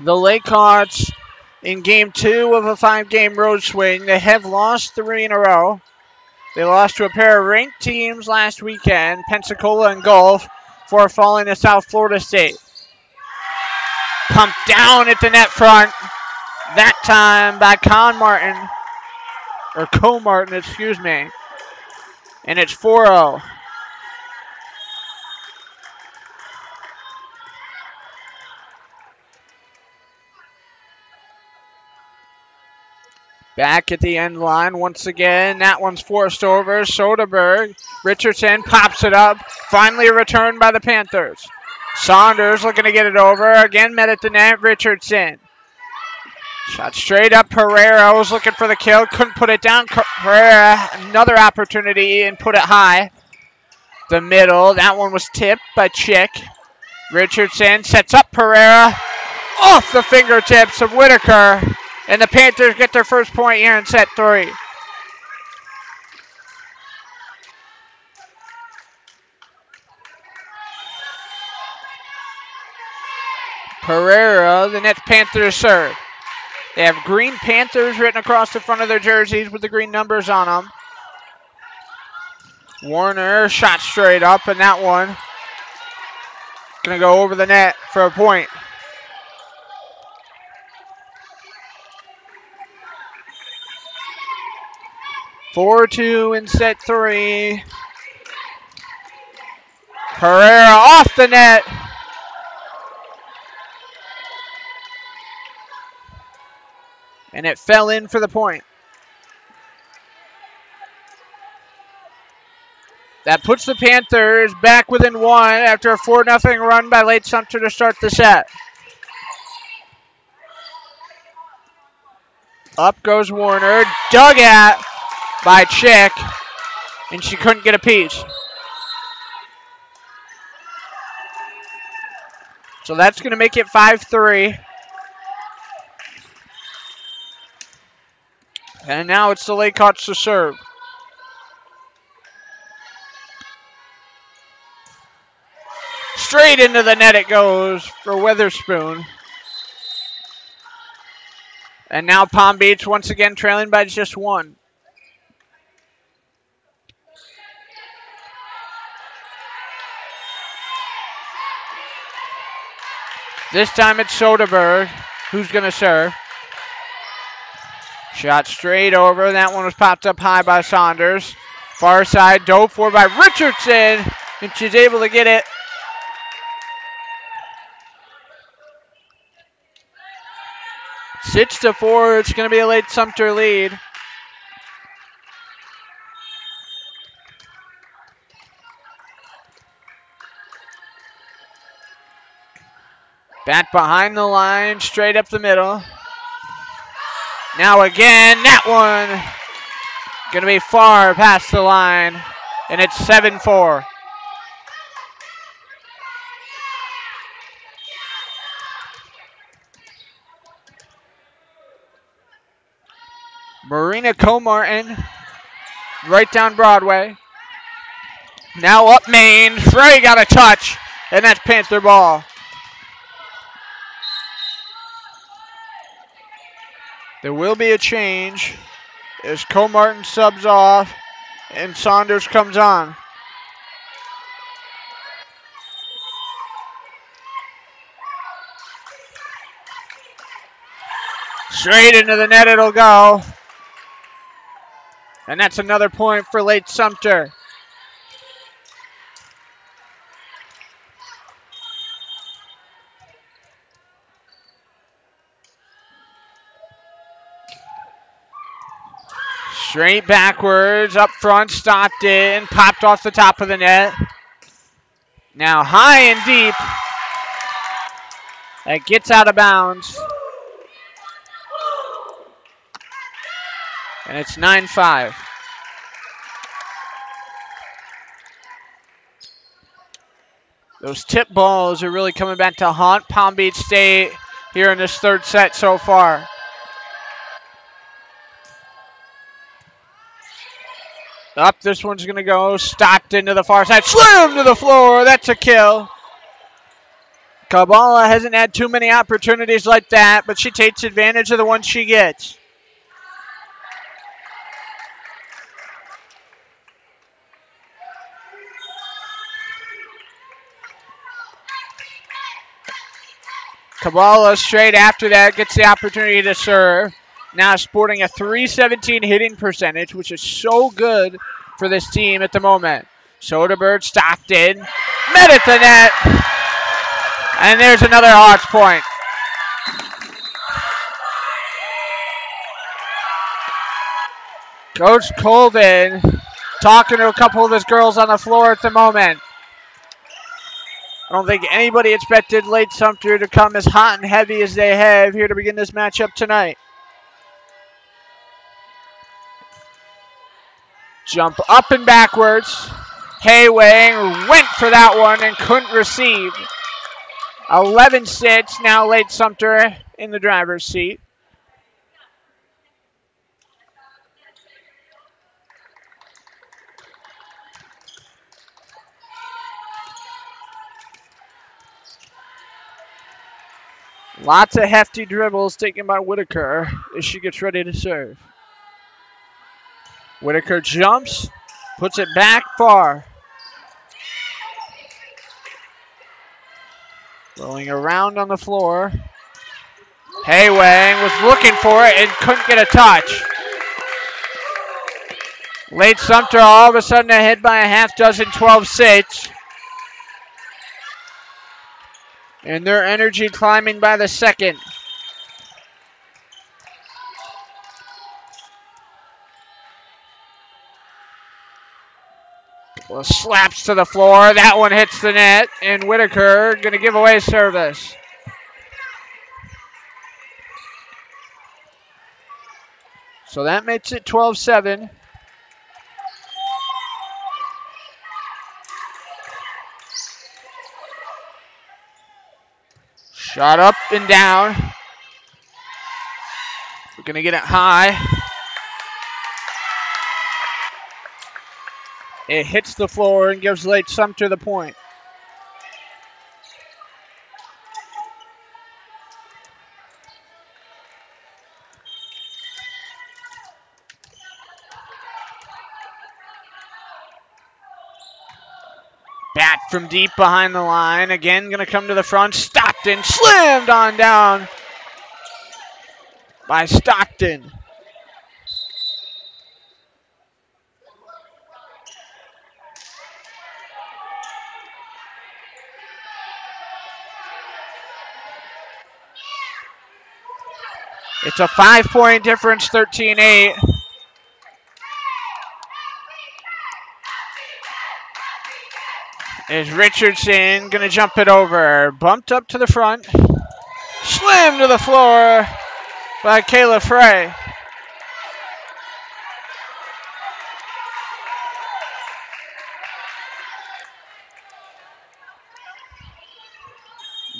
S1: The Lakehawks in game 2 of a 5-game road swing. They have lost 3 in a row. They lost to a pair of ranked teams last weekend, Pensacola and Gulf, before falling to South Florida State. Pumped down at the net front, that time by Co Martin, excuse me. And it's 4-0. Back at the end line once again. That one's forced over. Soderberg. Richardson pops it up. Finally a return by the Panthers. Saunders looking to get it over. Again met at the net. Richardson. Shot straight up. Pereira was looking for the kill. Couldn't put it down. Pereira, another opportunity and put it high. The middle. That one was tipped by Chick. Richardson sets up Pereira. Off the fingertips of Whitaker. And the Panthers get their first point here in set 3. Pereira, the next Panthers serve. They have green Panthers written across the front of their jerseys with the green numbers on them. Warner shot straight up, and that one going to go over the net for a point. (4-2) in set 3. Pereira off the net. And it fell in for the point. That puts the Panthers back within 1 after a 4-0 run by Lake Sumter to start the set. Up goes Warner, dug at by Chick, and she couldn't get a piece. So that's going to make it 5-3. And now it's the Lakehawks to serve. Straight into the net it goes for Witherspoon. And now Palm Beach once again trailing by just 1. This time it's Soderberg who's going to serve. Shot straight over. That one was popped up high by Saunders. Far side, dove for by Richardson. And she's able to get it. Six to 4. It's going to be a Lake Sumter lead. Back behind the line, straight up the middle. Now again, that one going to be far past the line, and it's 7-4. Marina Comartin, right down Broadway. Now up main, Frey got a touch, and that's Panther ball. There will be a change as Comartin subs off and Saunders comes on. Straight into the net it'll go. And that's another point for Lake Sumter. Straight backwards, up front, Stockton, popped off the top of the net. Now high and deep. That gets out of bounds. And it's 9-5. Those tip balls are really coming back to haunt Palm Beach State here in this third set so far. Up, this one's going to go. Stockton to the far side. Slam to the floor. That's a kill. Kabbalah hasn't had too many opportunities like that, but she takes advantage of the ones she gets. Kabbalah straight after that gets the opportunity to serve. Now sporting a .317 hitting percentage, which is so good for this team at the moment. Soderbergh, Stockton, met at the net. And there's another Hawks point. Coach Colvin talking to a couple of his girls on the floor at the moment. I don't think anybody expected Lake Sumter to come as hot and heavy as they have here to begin this matchup tonight. Jump up and backwards. Haywang went for that one and couldn't receive. 11-6, now Lake Sumter in the driver's seat. Lots of hefty dribbles taken by Whitaker as she gets ready to serve. Whitaker jumps, puts it back far. Rolling around on the floor. Haywang was looking for it and couldn't get a touch. Lake Sumter all of a sudden ahead by a half dozen, 12-6. And their energy climbing by the second. Well, slaps to the floor. That one hits the net. And Whitaker going to give away service. So that makes it 12-7. Shot up and down. We're going to get it high. It hits the floor and gives Lake Sumter the point. Bat from deep behind the line. Again, going to come to the front. Stockton slammed on down by Stockton. It's a 5-point difference, 13-8. Is Richardson going to jump it over? Bumped up to the front. Slammed to the floor by Kayla Frey.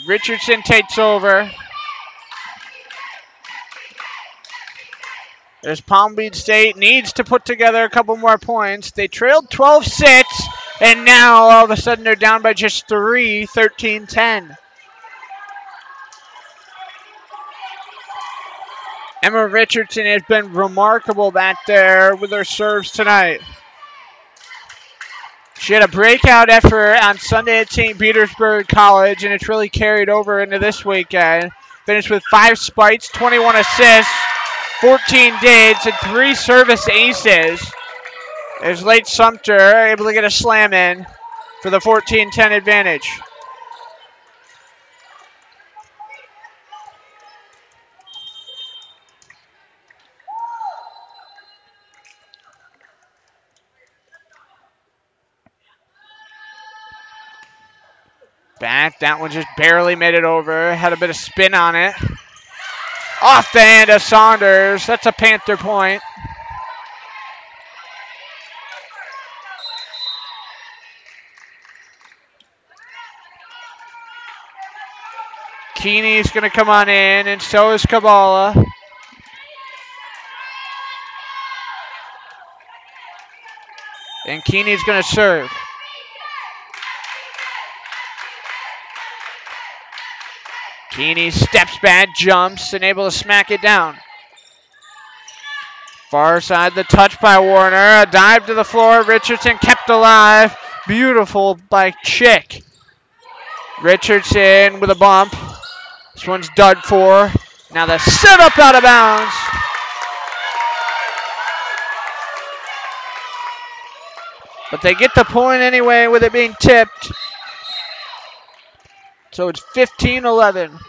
S1: Richardson takes over. As Palm Beach State needs to put together a couple more points. They trailed 12-6, and now all of a sudden they're down by just 3, 13-10. Emma Richardson has been remarkable back there with her serves tonight. She had a breakout effort on Sunday at St. Petersburg College, and it's really carried over into this weekend. Finished with 5 spikes, 21 assists, 14 digs, and 3 service aces. As Lake Sumter able to get a slam in for the 14-10 advantage. Back. That one just barely made it over. Had a bit of spin on it. Off the hand of Saunders. That's a Panther point. Keeney's going to come on in, and so is Kabbalah. And Keeney's going to serve. Keeney steps back, jumps, and able to smack it down. Far side, the touch by Warner. A dive to the floor. Richardson kept alive. Beautiful by Chick. Richardson with a bump. This one's dud for. Now the set up out of bounds. But they get the point anyway with it being tipped. So it's 15-11.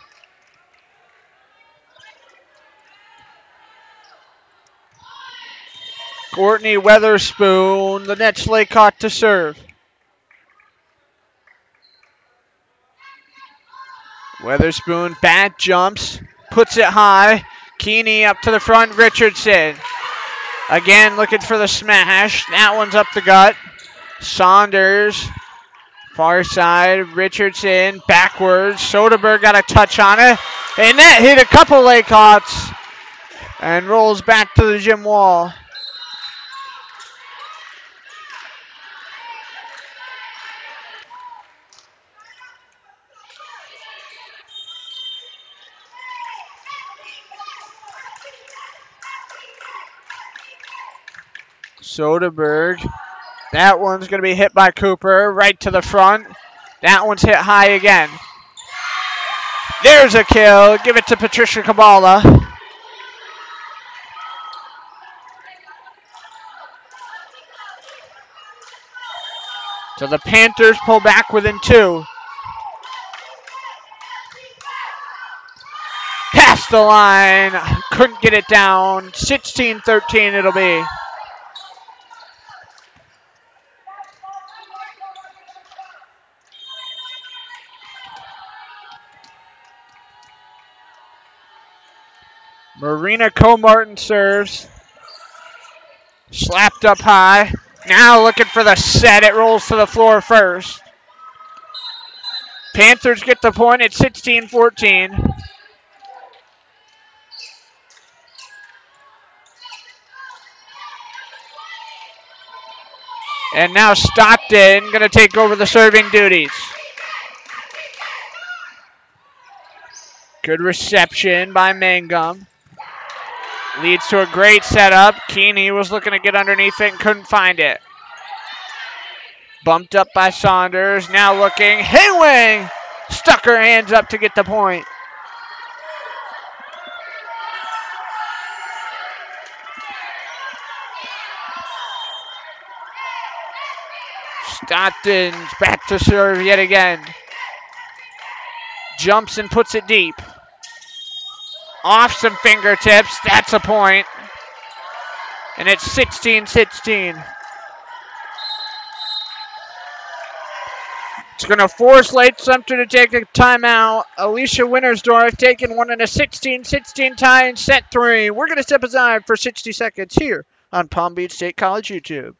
S1: Courtney Weatherspoon, the Nets Laycock to serve. Weatherspoon back jumps, puts it high. Keeney up to the front, Richardson. Again looking for the smash. That one's up the gut. Saunders, far side, Richardson, backwards. Soderberg got a touch on it. And that hit a couple Laycocks and rolls back to the gym wall. Soderberg. That one's going to be hit by Cooper right to the front. That one's hit high again. There's a kill. Give it to Patricia Kabbalah. So the Panthers pull back within 2. Past the line. Couldn't get it down. 16-13 it'll be. Marina Comartin serves. Slapped up high. Now looking for the set. It rolls to the floor first. Panthers get the point at 16-14. And now Stockton going to take over the serving duties. Good reception by Mangum. Leads to a great setup. Keeney was looking to get underneath it and couldn't find it. Bumped up by Saunders. Now looking. Haywing stuck her hands up to get the point. Stockton's back to serve yet again. Jumps and puts it deep. Off some fingertips. That's a point. And it's 16-16. It's going to force Lake Sumter to take a timeout. Alicia Wintersdorf taking one in a 16-16 tie in set 3. We're going to step aside for 60 seconds here on Palm Beach State College YouTube.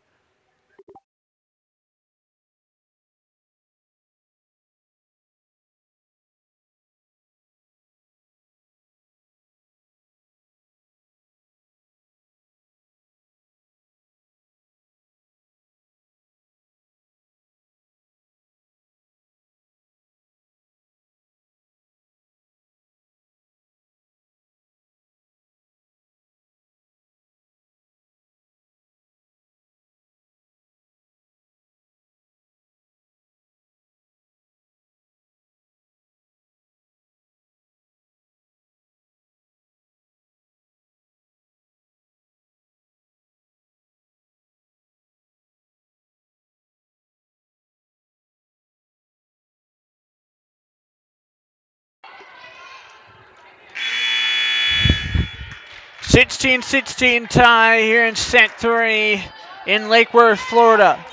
S1: (16-16) tie here in set 3 in Lake Worth, Florida.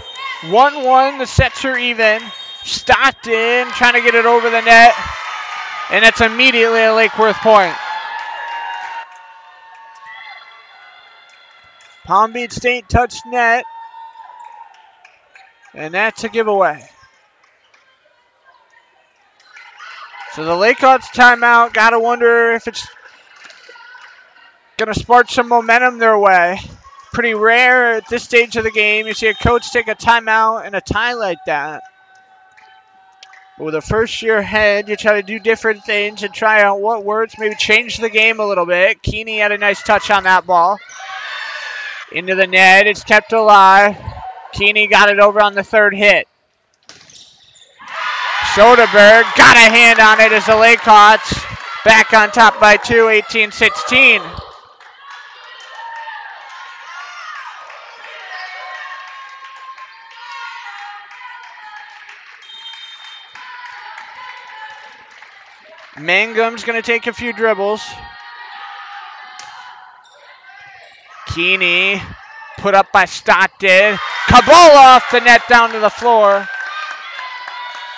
S1: 1-1, the sets are even. Stockton trying to get it over the net. And it's immediately a Lake Worth point. Palm Beach State touched net. And that's a giveaway. So the Laycats timeout. Got to wonder if it's going to spark some momentum their way. Pretty rare at this stage of the game. You see a coach take a timeout in a tie like that. But with a first-year head, you try to do different things and try out what works, maybe change the game a little bit. Keeney had a nice touch on that ball. Into the net. It's kept alive. Keeney got it over on the third hit. Soderberg got a hand on it as the Laycats back on top by 2, 18-16. Mangum's going to take a few dribbles. Keeney put up by Stockton. Kabula off the net down to the floor.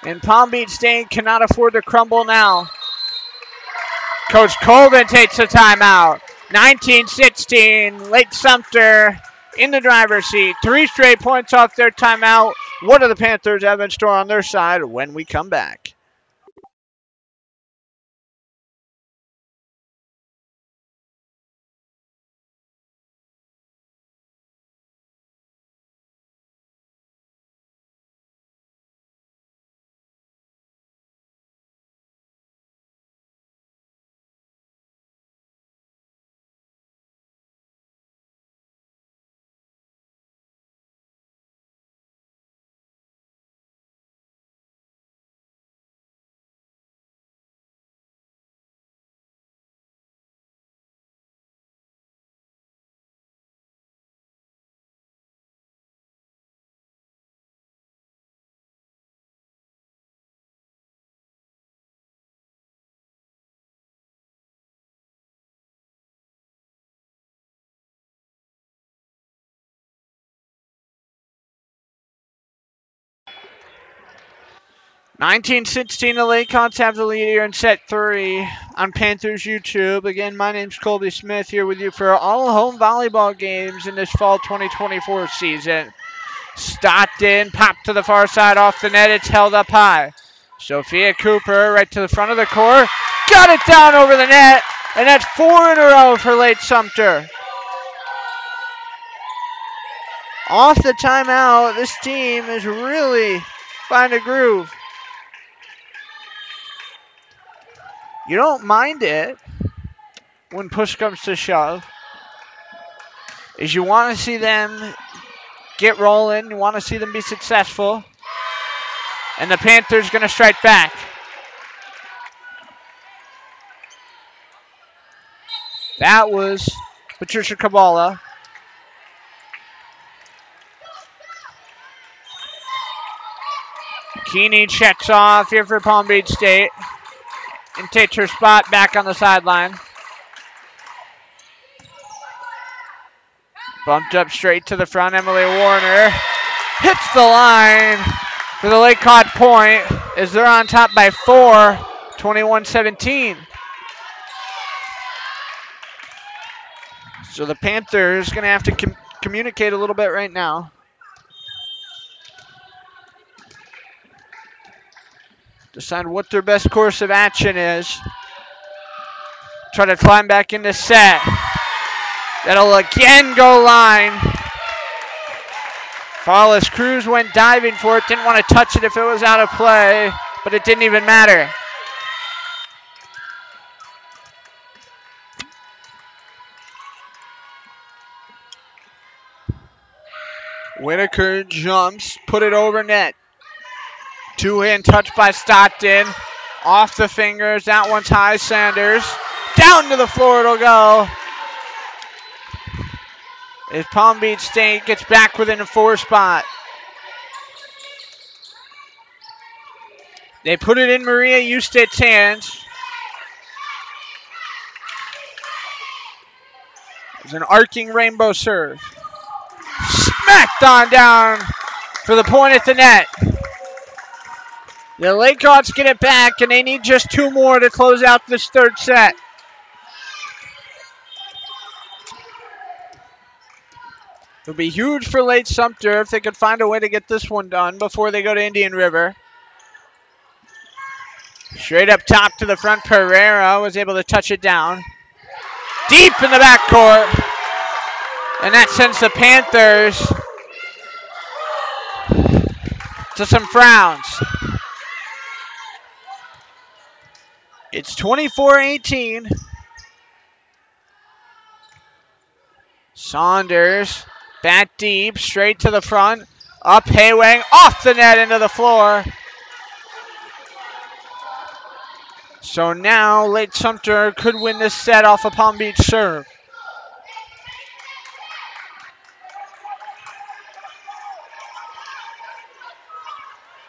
S1: And Palm Beach State cannot afford to crumble now. Coach Colvin takes a timeout. 19-16, Lake Sumter in the driver's seat. 3 straight points off their timeout. What do the Panthers have in store on their side when we come back? (19-16) the Laycats have the lead here in set 3 on Panthers YouTube. Again, my name's Colby Smith here with you for all home volleyball games in this fall 2024 season. Stockton popped to the far side off the net. It's held up high. Sophia Cooper right to the front of the court. Got it down over the net. And that's 4 in a row for Lake Sumter. Off the timeout, this team is really finding a groove. You don't mind it when push comes to shove. Is you want to see them get rolling. You want to see them be successful. And the Panthers going to strike back. That was Patricia Kabala. Keeney checks off here for Palm Beach State and takes her spot back on the sideline. Bumped up straight to the front. Emily Warner hits the line for the Laycott point as they're on top by 4, 21-17. So the Panthers going to have to communicate a little bit right now. Decide what their best course of action is. Try to climb back into set. That'll again go line. Paulus Cruz went diving for it. Didn't want to touch it if it was out of play, but it didn't even matter. Whitaker jumps, put it over net. Two-hand touch by Stockton. Off the fingers. That one's high. Sanders. Down to the floor it'll go. As Palm Beach State gets back within a 4 spot. They put it in Maria Eustate's hands. It's an arcing rainbow serve. Smacked on down for the point at the net. The Lakehawks get it back, and they need just 2 more to close out this third set. It would be huge for Lake Sumter if they could find a way to get this one done before they go to Indian River. Straight up top to the front, Pereira was able to touch it down. Deep in the backcourt. And that sends the Panthers to some frowns. It's 24-18. Saunders, bat deep, straight to the front. Up Haywang, off the net into the floor. So now Lake Sumter could win this set off a Palm Beach serve.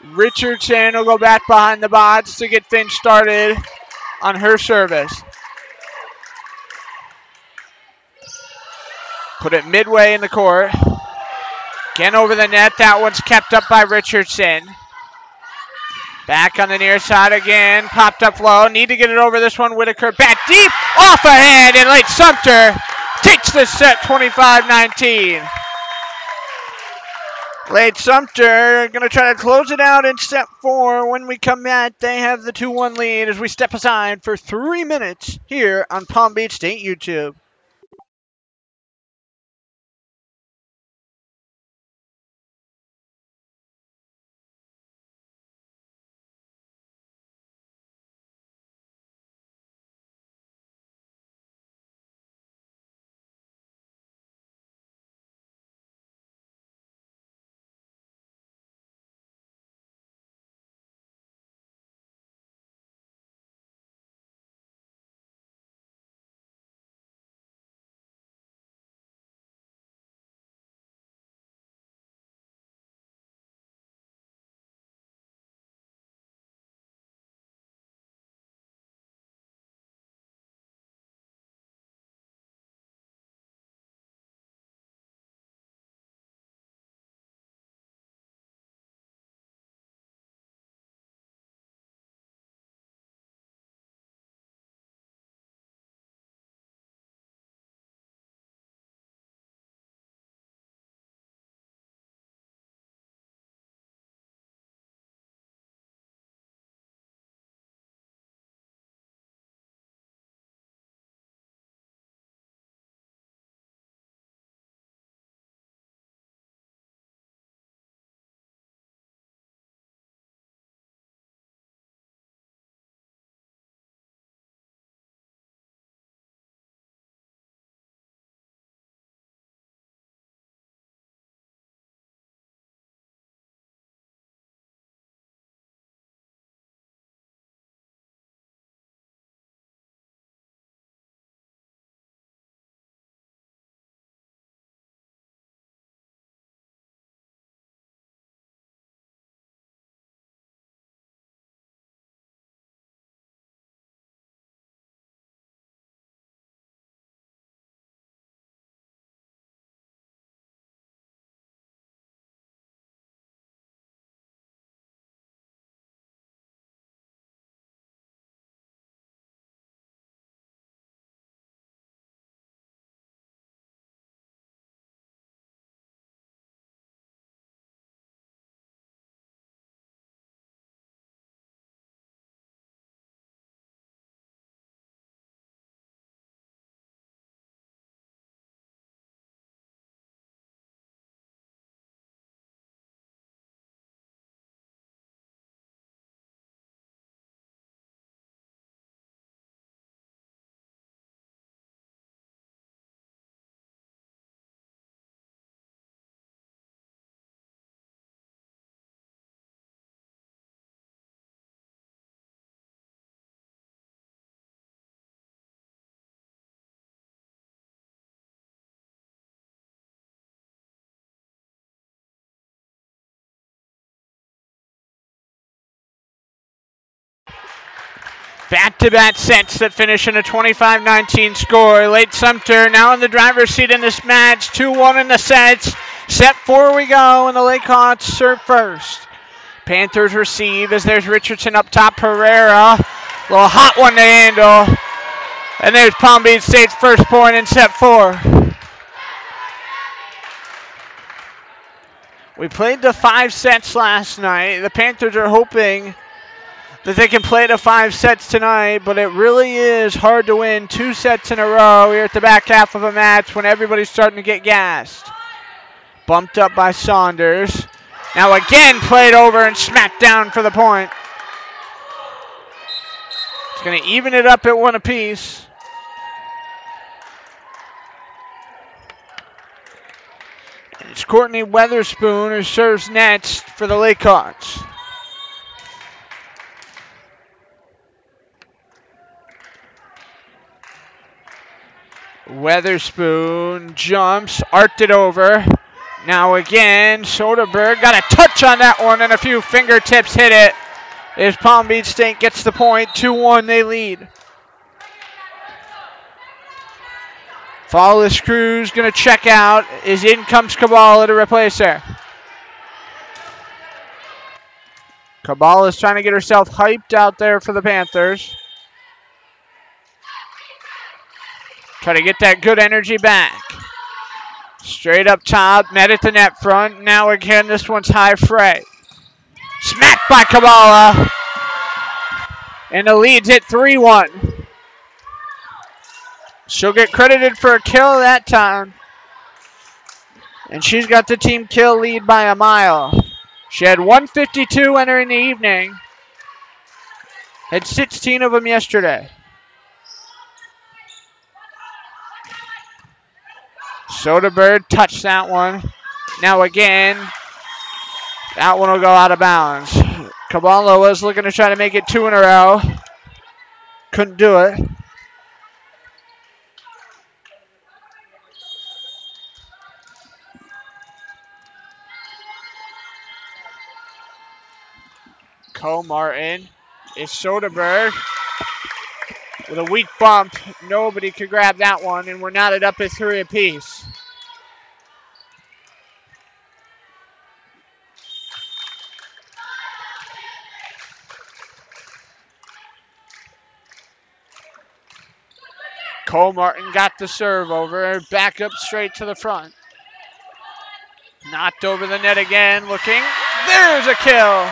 S1: Richardson will go back behind the bots to get things started on her service. Put it midway in the court. Again over the net. That one's kept up by Richardson. Back on the near side again. Popped up low. Need to get it over this one. Whitaker back deep. Off ahead. And Lake Sumter takes this set 25-19. Lake Sumter going to try to close it out in set 4. When we come back, they have the 2-1 lead as we step aside for 3 minutes here on Palm Beach State YouTube. Back-to-back sets that finish in a 25-19 score. Lake Sumter now in the driver's seat in this match. 2-1 in the sets. Set 4 we go, and the Lakehawks serve first. Panthers receive as there's Richardson up top. Pereira. Little hot one to handle. And there's Palm Beach State's first point in set 4. We played the 5 sets last night. The Panthers are hoping that they can play the 5 sets tonight, but it really is hard to win 2 sets in a row here at the back half of a match when everybody's starting to get gassed. Bumped up by Saunders. Now again played over and smacked down for the point. It's going to even it up at 1 apiece. And it's Courtney Weatherspoon who serves next for the Lakehawks. Weatherspoon jumps, arced it over. Now again, Soderberg got a touch on that one and a few fingertips hit it. As Palm Beach State gets the point, 2-1 they lead. Flawless Cruz going to check out as in comes Kabbalah to replace her. Kabbalah's trying to get herself hyped out there for the Panthers. Try to get that good energy back. Straight up top, met at the net front. Now again, this one's high fray. Smacked by Kabbalah. And the lead's at 3-1. She'll get credited for a kill that time. And she's got the team kill lead by a mile. She had 152 entering the evening. Had 16 of them yesterday. Soderberg touched that one. Now again, that one will go out of bounds. Kabbalah was looking to try to make it 2 in a row. Couldn't do it. Martin is Soderberg with a weak bump. Nobody could grab that one, and we're knotted up at 3 apiece. Martin got the serve over, back up straight to the front. Knocked over the net again, looking. There's a kill.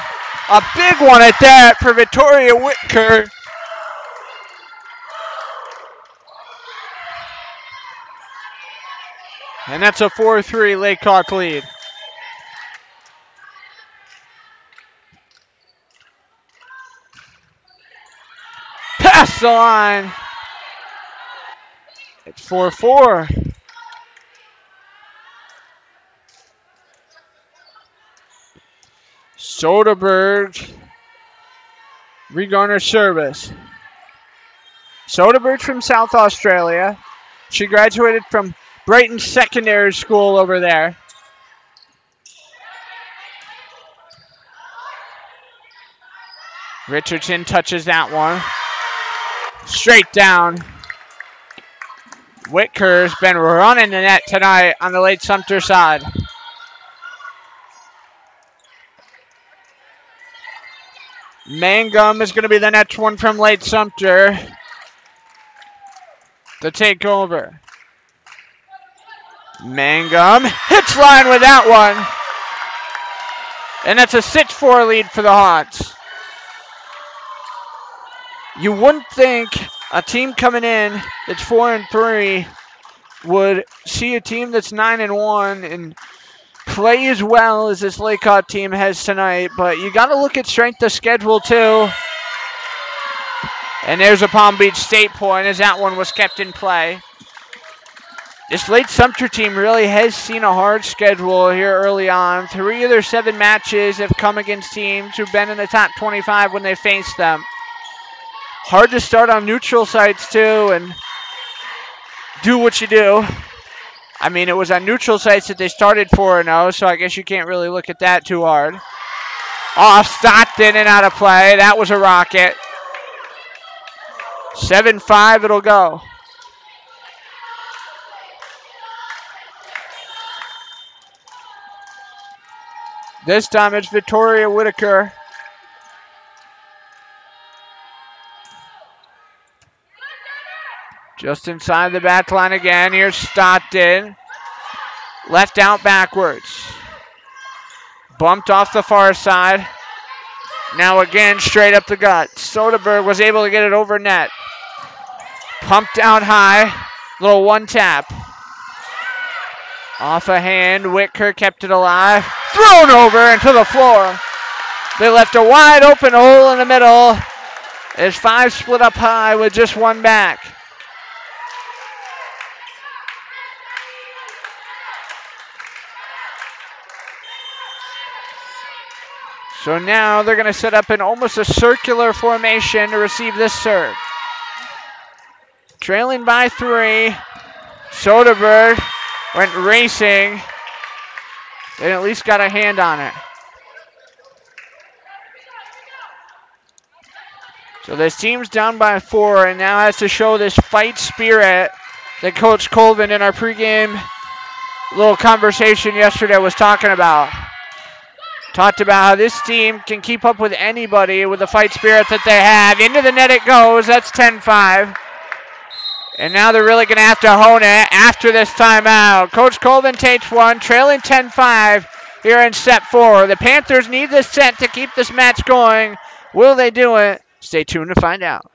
S1: A big one at that for Victoria Whitaker. And that's a 4-3 Laycock lead. Past the line. It's 4-4. Soderberg regarner service. Soderberg from South Australia. She graduated from Brighton Secondary School over there. Richardson touches that one. Straight down. Whitaker's been running the net tonight on the Lake Sumter side. Mangum is going to be the next one from Lake Sumter to take over. Mangum hits line with that one. And that's a 6-4 lead for the Hawks. You wouldn't think a team coming in that's 4-3 would see a team that's 9-1 and play as well as this Laycock team has tonight, but you got to look at strength of schedule too. And there's a Palm Beach State point as that one was kept in play. This Lake Sumter team really has seen a hard schedule here early on. 3 of their 7 matches have come against teams who've been in the top 25 when they faced them. Hard to start on neutral sites too and do what you do. I mean, it was on neutral sites that they started 4-0, so I guess you can't really look at that too hard. Off Stockton and out of play. That was a rocket. 7-5 it'll go. This time it's Victoria Whitaker. Just inside the back line again. Here's Stockton. Left out backwards. Bumped off the far side. Now again, straight up the gut. Soderberg was able to get it over net. Pumped out high. Little one tap. Off a hand. Whitaker kept it alive. Thrown over into the floor. They left a wide open hole in the middle. As 5 split up high with just one back. So now they're going to set up in almost a circular formation to receive this serve. Trailing by 3. Soderberg went racing. They at least got a hand on it. So this team's down by 4 and now has to show this fight spirit that Coach Colvin in our pregame little conversation yesterday was talking about. Talked about how this team can keep up with anybody with the fight spirit that they have. Into the net it goes. That's 10-5. And now they're really going to have to hone it after this timeout. Coach Colvin takes one, trailing 10-5 here in set 4. The Panthers need this set to keep this match going. Will they do it? Stay tuned to find out.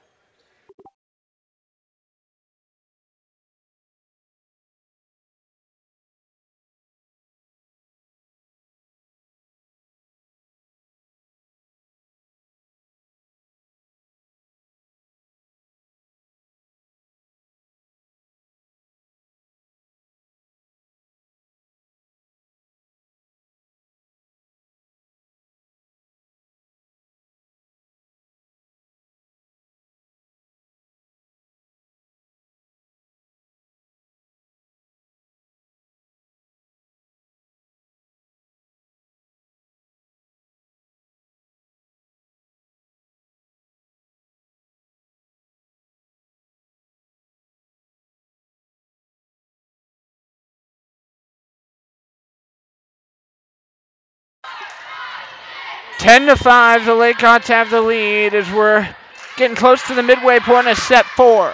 S1: Ten to 5, the Laycots have the lead as we're getting close to the midway point of set 4.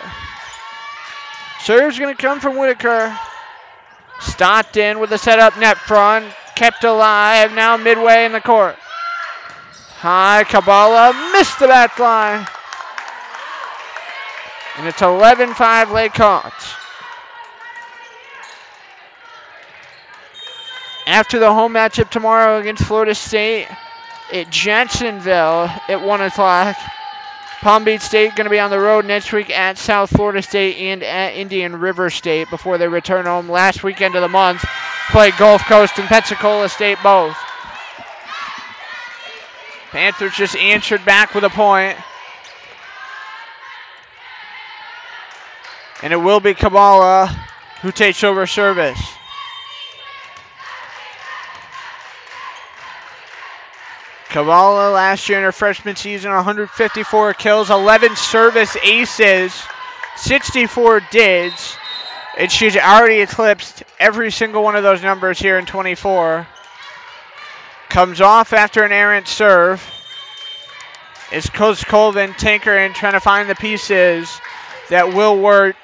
S1: Serve's going to come from Whitaker. Stockton with the setup net front. Kept alive, now midway in the court. High, Kabbalah missed the back line. And it's 11-5 Laycots. After the home matchup tomorrow against Florida State at Jacksonville at 1 o'clock. Palm Beach State going to be on the road next week at South Florida State and at Indian River State before they return home last weekend of the month. Play Gulf Coast and Pensacola State both. Panthers just answered back with a point. And it will be Kabbalah who takes over service. Kabbalah last year in her freshman season, 154 kills, 11 service aces, 64 dids. And she's already eclipsed every single one of those numbers here in 24. Comes off after an errant serve. It's Coach Colvin tinkering, trying to find the pieces that will work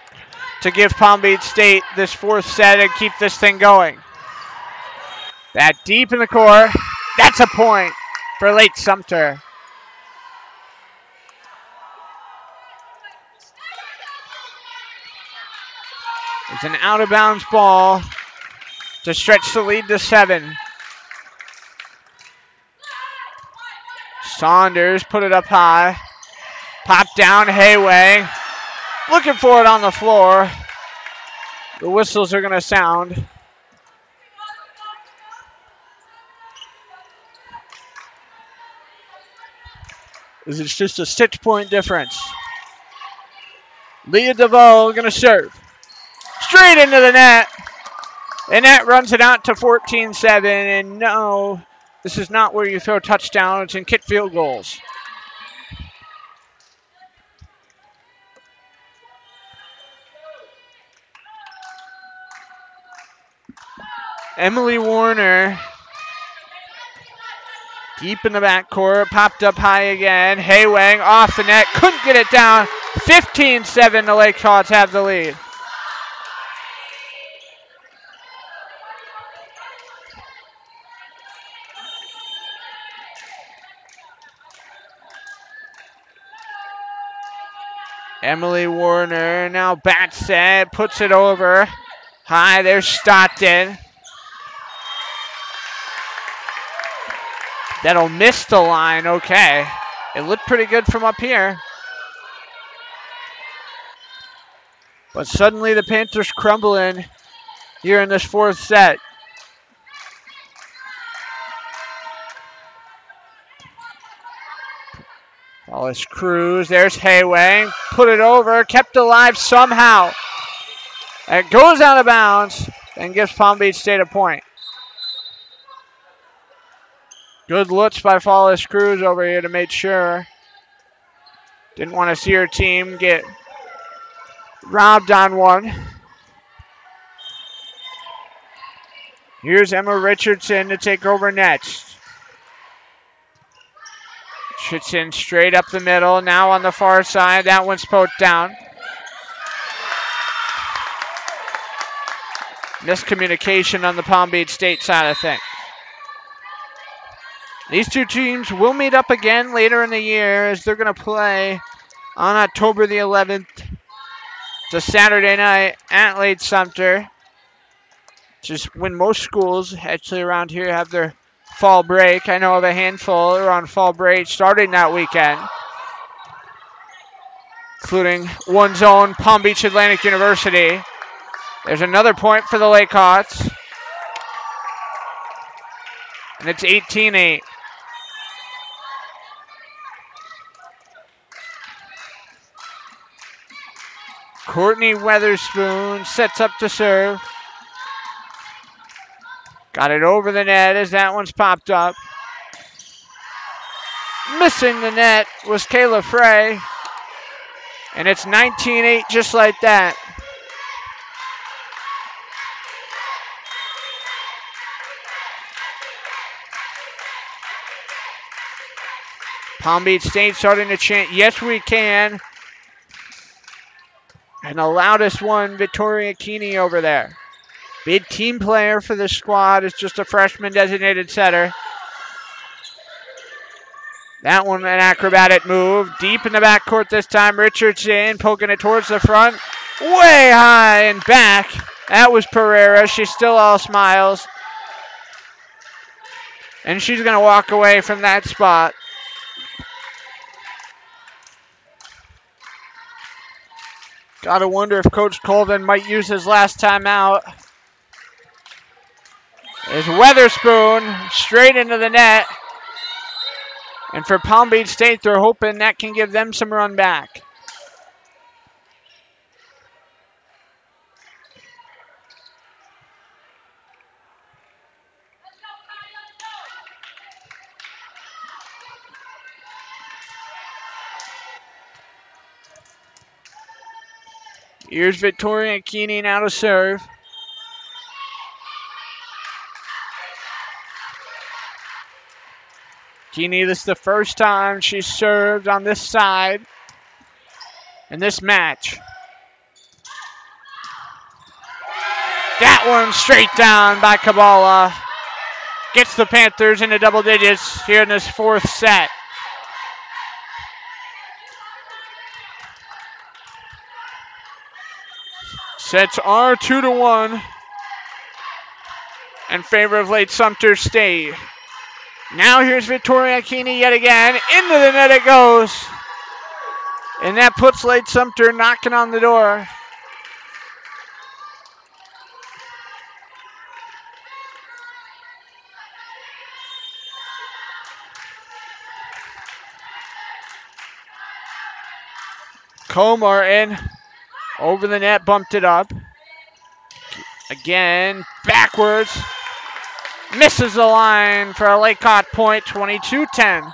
S1: to give Palm Beach State this 4th set and keep this thing going. That deep in the core. That's a point for Lake Sumter. It's an out-of-bounds ball to stretch the lead to 7. Saunders put it up high. Pop down, Hayway. Looking for it on the floor. The whistles are going to sound. It's just a 6-point difference. Leah DeVoe going to serve. Straight into the net. And that runs it out to 14-7. And no, this is not where you throw touchdowns and kick field goals. Emily Warner Deep in the backcourt, popped up high again. Haywang off the net, couldn't get it down. 15-7, the Lake Hawks have the lead. Emily Warner now bat set, puts it over. High, there's Stockton. That'll miss the line, okay. It looked pretty good from up here. But suddenly the Panthers crumbling here in this fourth set. Wallace Cruz, there's Haywang. Put it over, kept alive somehow. It goes out of bounds and gives Palm Beach State a point. Good looks by Wallace Cruz over here to make sure. Didn't want to see her team get robbed on one. Here's Emma Richardson to take over next. Richardson straight up the middle, now on the far side. That one's poked down. Miscommunication on the Palm Beach State side of things. These two teams will meet up again later in the year as they're going to play on October the 11th. It's a Saturday night at Lake Sumter. Just when most schools actually around here have their fall break. I know of a handful are on fall break starting that weekend, including one's own Palm Beach Atlantic University. There's another point for the Lake Hawks. And it's 18-8. Courtney Weatherspoon sets up to serve. Got it over the net as that one's popped up. Missing the net was Kayla Frey. And it's 19-8 just like that. Palm Beach State starting to chant, yes we can. And the loudest one, Victoria Keeney over there. Big team player for this squad is just a freshman designated setter. That one an acrobatic move. Deep in the backcourt this time. Richardson poking it towards the front. Way high and back. That was Pereira. She's still all smiles. And she's going to walk away from that spot. Gotta wonder if Coach Colvin might use his last time out. There's Weatherspoon straight into the net. And for Palm Beach State, they're hoping that can give them some run back. Here's Victoria Keeney now to serve. Keeney, this is the first time she's served on this side in this match. That one straight down by Kabbalah. Gets the Panthers into double digits here in this fourth set. Sets are 2-1 in favor of Lake Sumter State. Now here's Victoria Keeney yet again. Into the net it goes. And that puts Lake Sumter knocking on the door. Comartin over the net, bumped it up. Again, backwards. Misses the line for a Lake Hawk point, 22-10.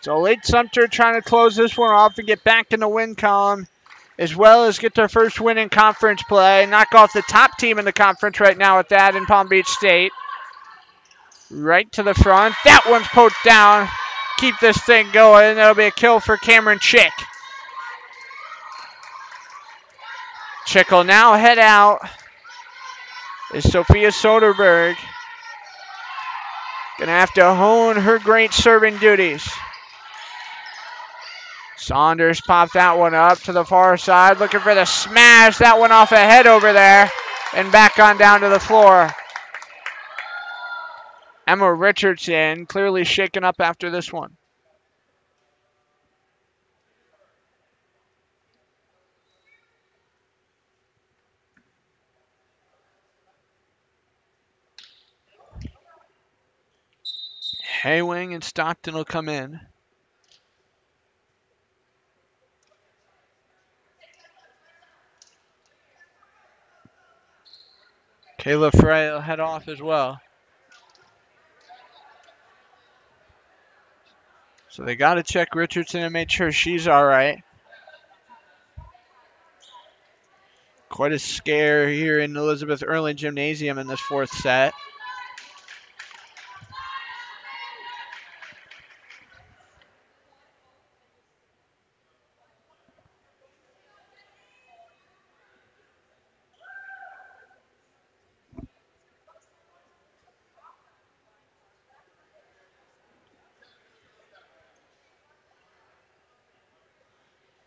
S1: So Lake Sumter trying to close this one off and get back in the win column as well as get their first win in conference play. Knock off the top team in the conference right now with that in Palm Beach State. Right to the front. That one's poked down. Keep this thing going. That'll be a kill for Cameron Chick. Chick will now head out. Is Sophia Soderberg. Gonna have to hone her great serving duties. Saunders popped that one up to the far side, looking for the smash. That one off a head over there and back on down to the floor. Emma Richardson clearly shaken up after this one. Haywing and Stockton will come in. Kayla Frey will head off as well. So they got to check Richardson and make sure she's all right. Quite a scare here in Elizabeth Erling Gymnasium in this fourth set.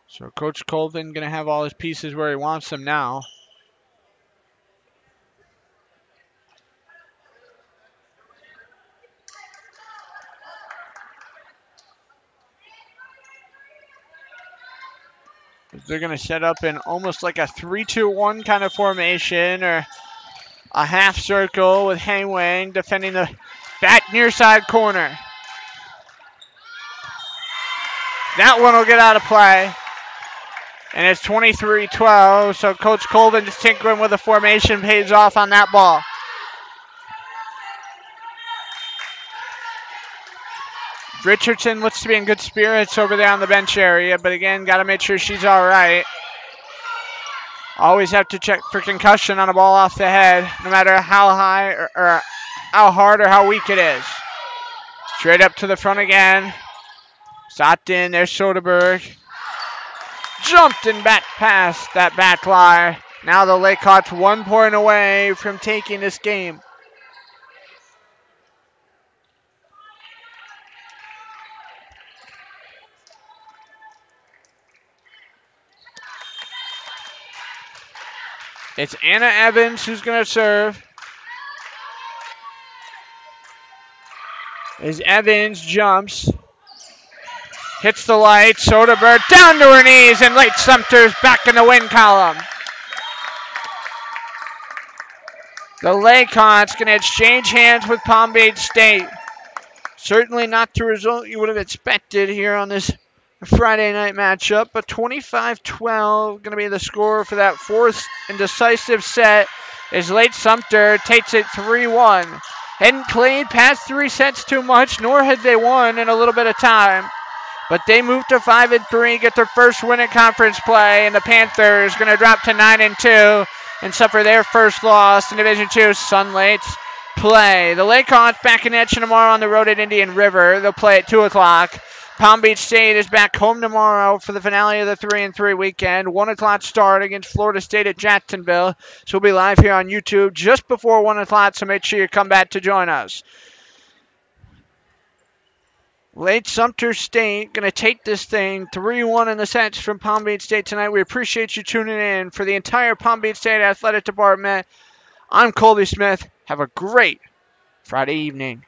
S1: So Coach Colvin going to have all his pieces where he wants them now. They're going to set up in almost like a 3-2-1 kind of formation, or a half circle with Haywang defending the back near side corner. That one will get out of play. And it's 23-12, so Coach Colvin just tinkering with the formation pays off on that ball. Richardson looks to be in good spirits over there on the bench area, but again, got to make sure she's all right. Always have to check for concussion on a ball off the head, no matter how high or how hard or how weak it is. Straight up to the front again. Stockton, there's Soderberg. Jumped and back past that back line. Now the Layhawks 1 point away from taking this game. It's Anna Evans who's going to serve. As Evans jumps. Hits the light. Soderberg down to her knees, and Lake Sumter's back in the win column. The Layhawks going to exchange hands with Palm Beach State. Certainly not the result you would have expected here on this Friday night matchup, but 25-12 going to be the score for that fourth and decisive set as Lake Sumter takes it 3-1. Hadn't played past 3 sets too much, nor had they won in a little bit of time. But they move to 5-3, get their first win in conference play, and the Panthers going to drop to 9-2 and suffer their first loss in Division II Sunlight's play. The Layhawks back in action tomorrow on the road at Indian River. They'll play at 2 o'clock. Palm Beach State is back home tomorrow for the finale of the 3-3 weekend. 1 o'clock start against Florida State at Jacksonville. So we'll be live here on YouTube just before 1 o'clock, so make sure you come back to join us. Lake Sumter State going to take this thing 3-1 in the sets from Palm Beach State tonight. We appreciate you tuning in. For the entire Palm Beach State Athletic Department, I'm Colby Smith. Have a great Friday evening.